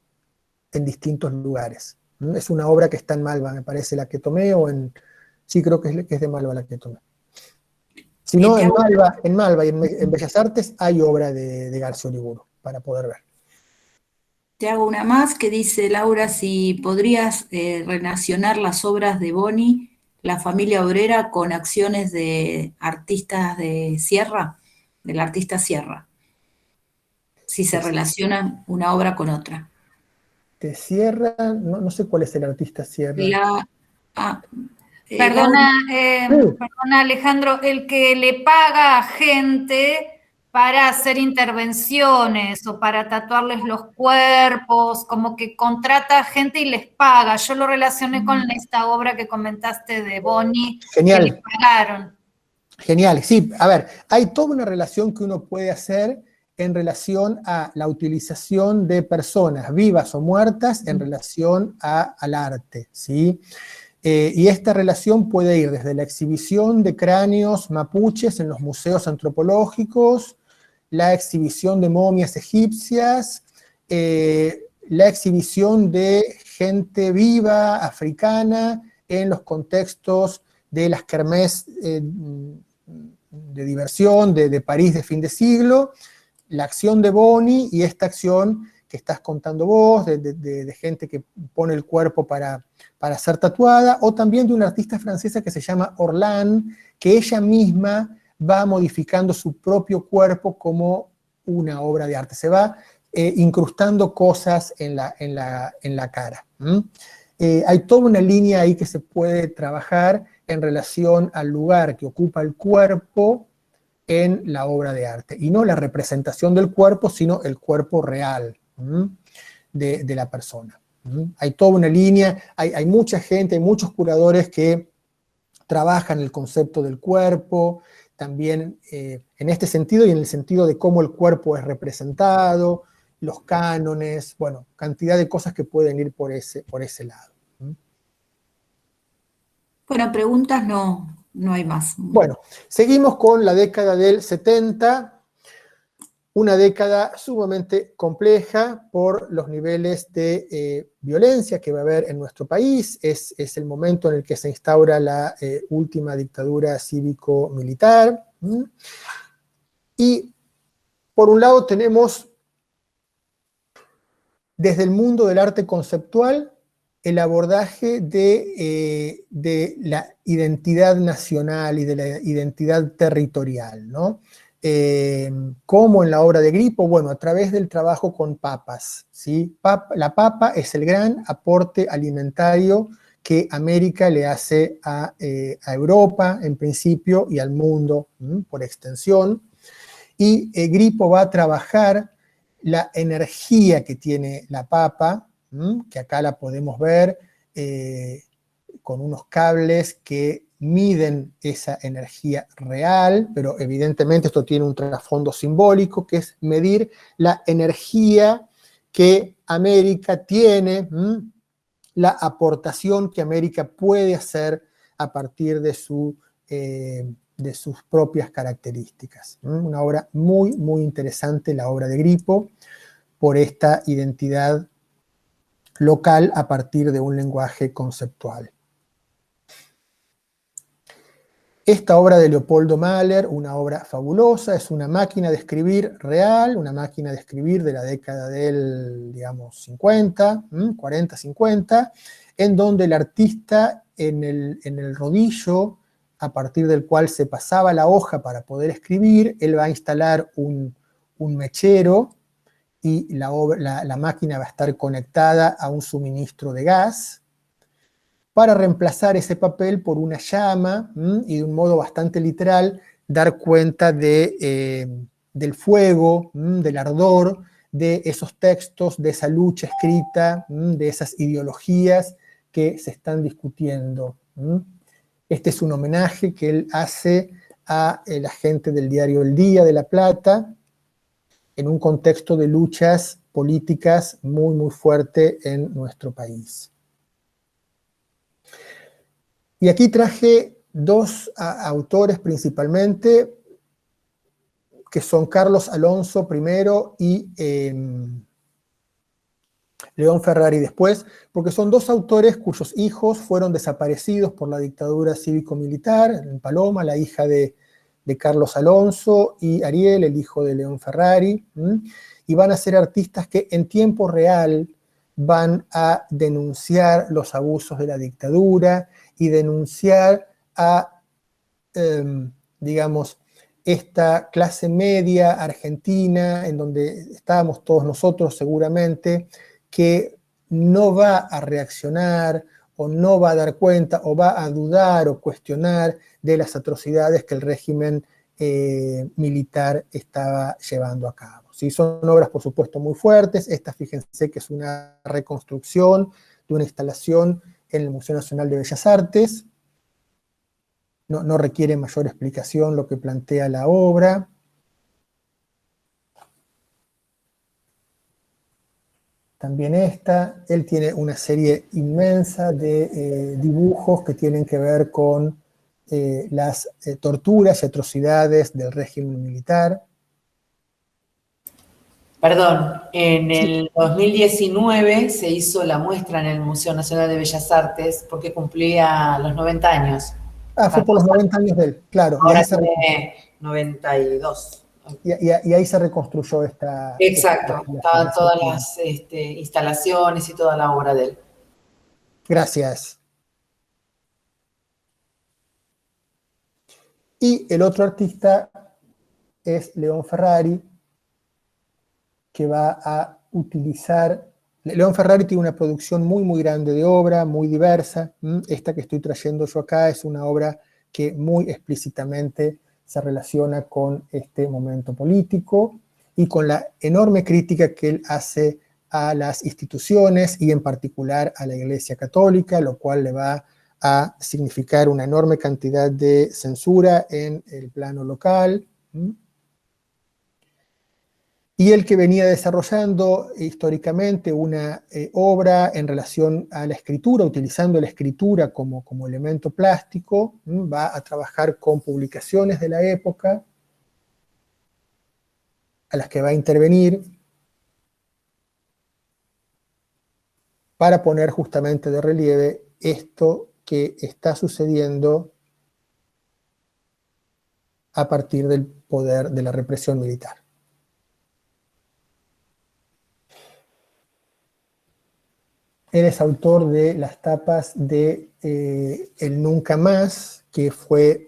en distintos lugares. Es una obra que está en Malva, me parece, la que tomé, sí, creo que es de Malva la que tomé. Si no, en Malva y en Bellas Artes hay obra de García Uriburu para poder ver. Te hago una más que dice, Laura, si podrías relacionar las obras de Boni, La familia obrera, con acciones de artistas de Sierra, del artista Sierra. Si se relacionan una obra con otra. De Sierra, no sé cuál es el artista Sierra. Perdona, Alejandro, el que le paga a gente para hacer intervenciones o para tatuarles los cuerpos, como que contrata gente y les paga. Yo lo relacioné con esta obra que comentaste de Boni, Genial. que le pagaron. Genial, sí, a ver, hay toda una relación que uno puede hacer en relación a la utilización de personas vivas o muertas en relación al arte, ¿sí? Y esta relación puede ir desde la exhibición de cráneos mapuches en los museos antropológicos, la exhibición de momias egipcias, la exhibición de gente viva africana en los contextos de las kermés de diversión de París de fin de siglo, la acción de Boni y esta acción que estás contando vos, de gente que pone el cuerpo para ser tatuada, o también de una artista francesa que se llama Orlan, que ella misma va modificando su propio cuerpo como una obra de arte, se va incrustando cosas en la cara. Hay toda una línea ahí que se puede trabajar en relación al lugar que ocupa el cuerpo en la obra de arte, y no la representación del cuerpo, sino el cuerpo real de la persona. Hay toda una línea, hay mucha gente, hay muchos curadores que trabajan el concepto del cuerpo, también en este sentido y en el sentido de cómo el cuerpo es representado, los cánones, bueno, cantidad de cosas que pueden ir por ese lado. Bueno, preguntas no hay más. Bueno, seguimos con la década del 70, una década sumamente compleja por los niveles de violencia que va a haber en nuestro país. Es el momento en el que se instaura la última dictadura cívico-militar. Y por un lado tenemos, desde el mundo del arte conceptual, el abordaje de la identidad nacional y de la identidad territorial, ¿no? Como en la obra de Grippo, bueno, a través del trabajo con papas, ¿sí? La papa es el gran aporte alimentario que América le hace a Europa, en principio, y al mundo, por extensión. Y Grippo va a trabajar la energía que tiene la papa, que acá la podemos ver con unos cables que miden esa energía real, pero evidentemente esto tiene un trasfondo simbólico, que es medir la energía que América tiene, la aportación que América puede hacer a partir de sus propias características. Una obra muy, muy interesante, la obra de Grippo, por esta identidad local a partir de un lenguaje conceptual. Esta obra de Leopoldo Mahler, una obra fabulosa, es una máquina de escribir real, una máquina de escribir de la década del, digamos, 50, 40, 50, en donde el artista en el rodillo, a partir del cual se pasaba la hoja para poder escribir, él va a instalar un mechero, y la máquina va a estar conectada a un suministro de gas, para reemplazar ese papel por una llama, y de un modo bastante literal, dar cuenta del fuego, del ardor, de esos textos, de esa lucha escrita, de esas ideologías que se están discutiendo. Este es un homenaje que él hace a la gente del diario El Día de La Plata, en un contexto de luchas políticas muy, muy fuerte en nuestro país. Y aquí traje dos autores principalmente, que son Carlos Alonso primero y León Ferrari después, porque son dos autores cuyos hijos fueron desaparecidos por la dictadura cívico-militar, en Paloma, la hija de Carlos Alonso, y Ariel, el hijo de León Ferrari, y van a ser artistas que en tiempo real van a denunciar los abusos de la dictadura y denunciar a, digamos, esta clase media argentina, en donde estábamos todos nosotros seguramente, que no va a reaccionar o no va a dar cuenta o va a dudar o cuestionar de las atrocidades que el régimen militar estaba llevando a cabo. ¿Sí? Son obras, por supuesto, muy fuertes. Esta, fíjense que es una reconstrucción de una instalación en el Museo Nacional de Bellas Artes. No requiere mayor explicación lo que plantea la obra. También esta, él tiene una serie inmensa de dibujos que tienen que ver con las torturas y atrocidades del régimen militar. Perdón, en el 2019 se hizo la muestra en el Museo Nacional de Bellas Artes porque cumplía los 90 años. Ah, fue por los 90 años de él, claro. Ahora tiene 92. Y ahí se reconstruyó esta... Exacto, estaban todas las instalaciones y toda la obra de él. Gracias. Y el otro artista es León Ferrari, que va a utilizar... León Ferrari tiene una producción muy, muy grande de obra, muy diversa. Esta que estoy trayendo yo acá es una obra que muy explícitamente se relaciona con este momento político y con la enorme crítica que él hace a las instituciones y en particular a la Iglesia Católica, lo cual le va a significar una enorme cantidad de censura en el plano local. y el que venía desarrollando históricamente una obra en relación a la escritura, utilizando la escritura como elemento plástico, va a trabajar con publicaciones de la época, a las que va a intervenir, para poner justamente de relieve esto que está sucediendo a partir del poder de la represión militar. Él es autor de las tapas de El Nunca Más, que fue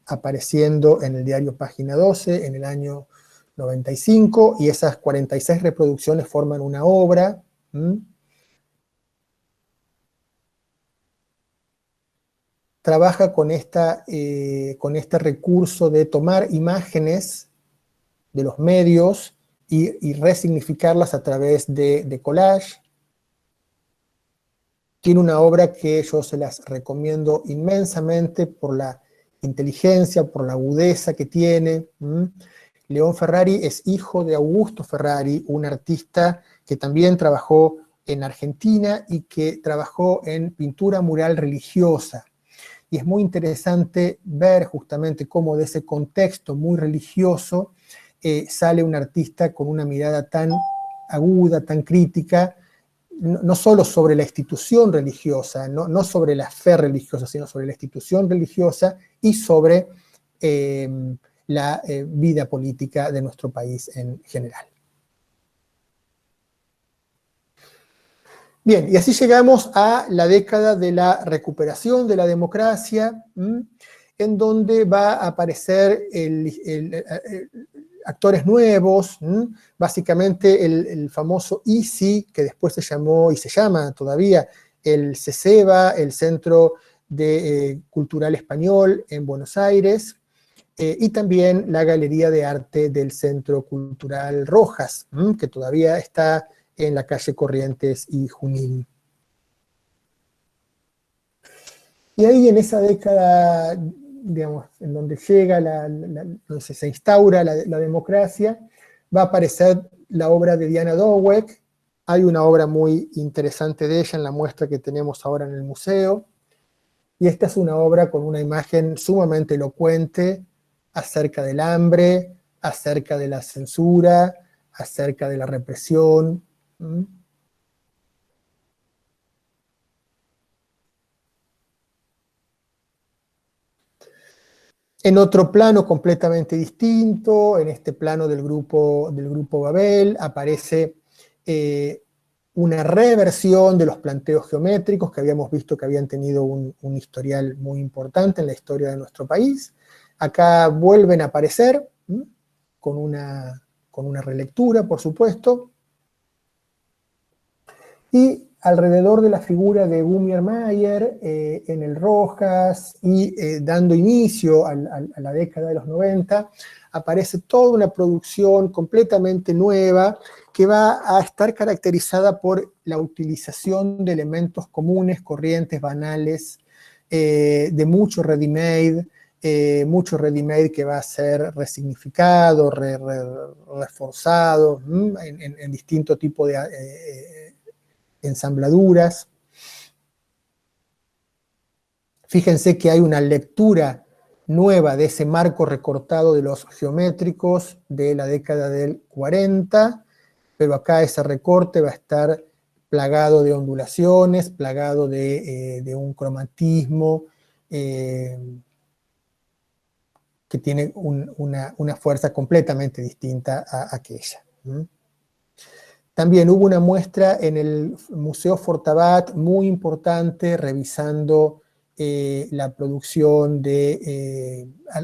apareciendo en el diario Página 12 en el año 95, y esas 46 reproducciones forman una obra. Trabaja con este recurso de tomar imágenes de los medios y resignificarlas a través de collage. Tiene una obra que yo se las recomiendo inmensamente por la inteligencia, por la agudeza que tiene. León Ferrari es hijo de Augusto Ferrari, un artista que también trabajó en Argentina y que trabajó en pintura mural religiosa. Y es muy interesante ver justamente cómo de ese contexto muy religioso sale un artista con una mirada tan aguda, tan crítica, no solo sobre la institución religiosa, no sobre la fe religiosa, sino sobre la institución religiosa y sobre la vida política de nuestro país en general. Bien, y así llegamos a la década de la recuperación de la democracia, en donde va a aparecer actores nuevos, básicamente el famoso ICI, que después se llamó y se llama todavía el CECEBA, el Centro Cultural Español en Buenos Aires, y también la Galería de Arte del Centro Cultural Rojas, que todavía está en la calle Corrientes y Junín. Y ahí en esa década, digamos, en donde llega, donde se instaura la democracia, va a aparecer la obra de Diana Dowek. Hay una obra muy interesante de ella en la muestra que tenemos ahora en el museo, y esta es una obra con una imagen sumamente elocuente acerca del hambre, acerca de la censura, acerca de la represión. En otro plano completamente distinto, en este plano del grupo Babel, aparece una reversión de los planteos geométricos que habíamos visto que habían tenido un historial muy importante en la historia de nuestro país. Acá vuelven a aparecer, con una relectura, por supuesto, y alrededor de la figura de Gumier Mayer, en el Rojas, y dando inicio a la década de los 90, aparece toda una producción completamente nueva que va a estar caracterizada por la utilización de elementos comunes, corrientes, banales, de mucho ready-made que va a ser resignificado, reforzado, en distinto tipo de ensambladuras. Fíjense que hay una lectura nueva de ese marco recortado de los geométricos de la década del 40, pero acá ese recorte va a estar plagado de ondulaciones, plagado de un cromatismo que tiene una fuerza completamente distinta a aquella. También hubo una muestra en el Museo Fortabat muy importante, revisando la producción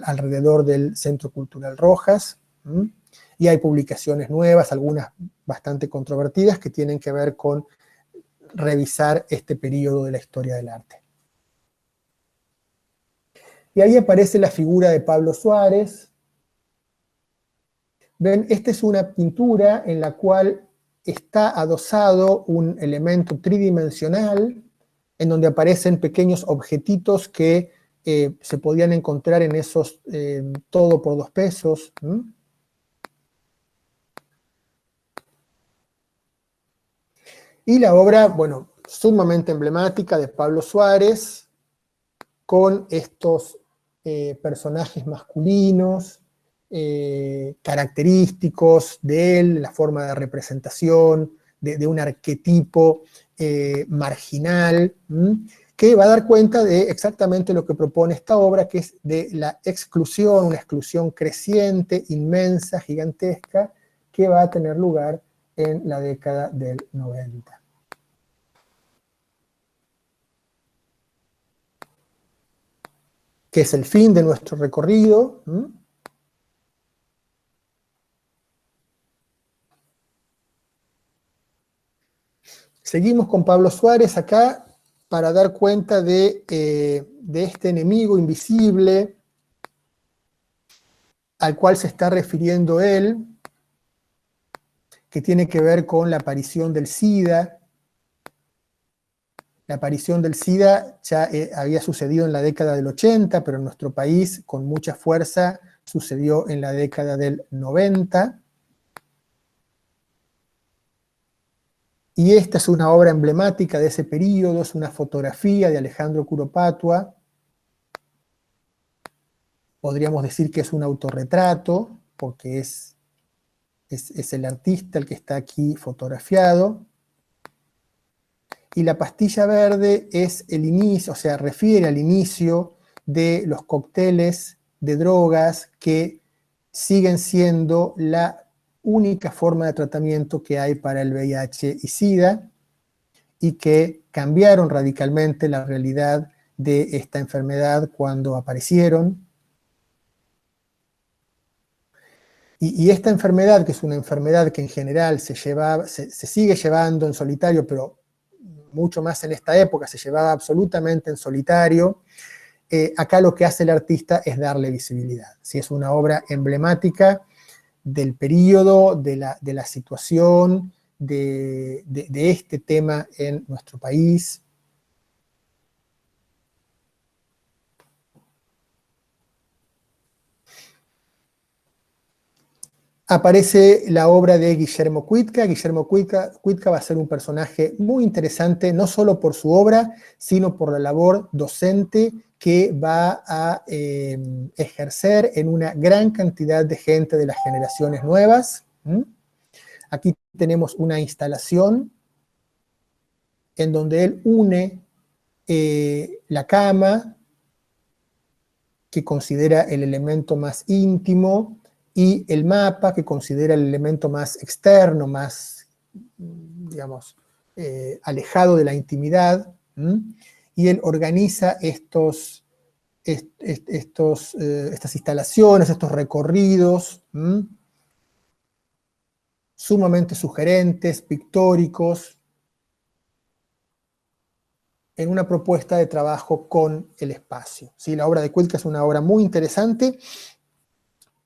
alrededor del Centro Cultural Rojas, y hay publicaciones nuevas, algunas bastante controvertidas, que tienen que ver con revisar este periodo de la historia del arte. Y ahí aparece la figura de Pablo Suárez. Ven, esta es una pintura en la cual está adosado un elemento tridimensional en donde aparecen pequeños objetitos que se podían encontrar en esos todo por 2 pesos. Y la obra, bueno, sumamente emblemática de Pablo Suárez, con estos personajes masculinos, característicos de él, la forma de representación, de un arquetipo marginal, que va a dar cuenta de exactamente lo que propone esta obra, que es de la exclusión, una exclusión creciente, inmensa, gigantesca, que va a tener lugar en la década del 90. Que es el fin de nuestro recorrido. Seguimos con Pablo Suárez acá para dar cuenta de este enemigo invisible al cual se está refiriendo él, que tiene que ver con la aparición del SIDA. La aparición del SIDA ya había sucedido en la década del 80, pero en nuestro país con mucha fuerza sucedió en la década del 90. Y esta es una obra emblemática de ese periodo, es una fotografía de Alejandro Curopatua. Podríamos decir que es un autorretrato, porque es el artista el que está aquí fotografiado. Y la pastilla verde es el inicio, o sea, refiere al inicio de los cócteles de drogas que siguen siendo la única forma de tratamiento que hay para el VIH y SIDA, y que cambiaron radicalmente la realidad de esta enfermedad cuando aparecieron. Y esta enfermedad, que es una enfermedad que en general se sigue llevando en solitario, pero mucho más en esta época se llevaba absolutamente en solitario, acá lo que hace el artista es darle visibilidad. ¿Sí? Es una obra emblemática del periodo, de la situación, de este tema en nuestro país. Aparece la obra de Guillermo Cuitca. Guillermo Cuitca va a ser un personaje muy interesante, no solo por su obra, sino por la labor docente que va a ejercer en una gran cantidad de gente de las generaciones nuevas. Aquí tenemos una instalación en donde él une la cama, que considera el elemento más íntimo, y el mapa, que considera el elemento más externo, más, digamos, alejado de la intimidad, y él organiza estas instalaciones, estos recorridos, sumamente sugerentes, pictóricos, en una propuesta de trabajo con el espacio. ¿Sí? La obra de Cuitca es una obra muy interesante.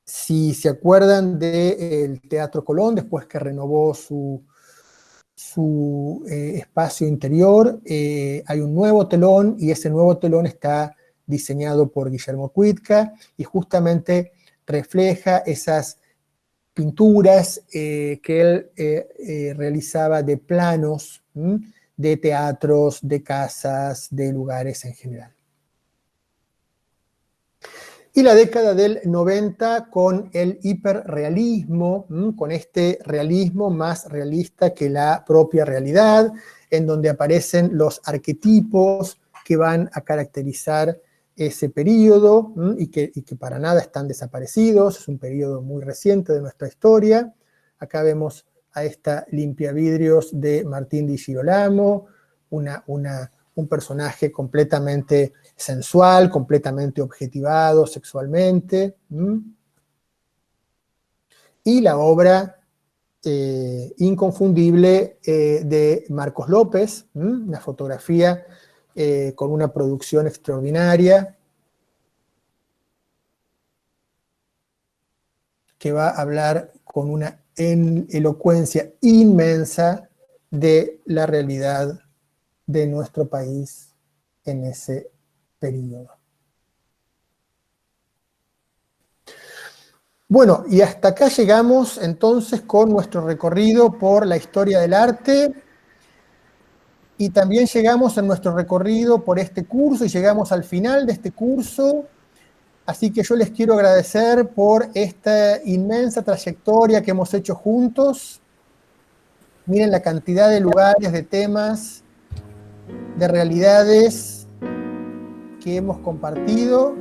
Si se acuerdan del Teatro Colón, después que renovó su espacio interior, hay un nuevo telón, y ese nuevo telón está diseñado por Guillermo Cuitca, y justamente refleja esas pinturas que él realizaba de planos, de teatros, de casas, de lugares en general. Y la década del 90 con el hiperrealismo, con este realismo más realista que la propia realidad, en donde aparecen los arquetipos que van a caracterizar ese periodo, y que para nada están desaparecidos. Es un periodo muy reciente de nuestra historia. Acá vemos a esta limpiavidrios de Martín di Girolamo, un personaje completamente sensual, completamente objetivado sexualmente. Y la obra inconfundible de Marcos López, una fotografía con una producción extraordinaria, que va a hablar con una elocuencia inmensa de la realidad de nuestro país en ese periodo. Bueno, y hasta acá llegamos entonces con nuestro recorrido por la historia del arte. Y también llegamos en nuestro recorrido por este curso y llegamos al final de este curso. Así que yo les quiero agradecer por esta inmensa trayectoria que hemos hecho juntos. Miren la cantidad de lugares, de temas, de realidades que hemos compartido.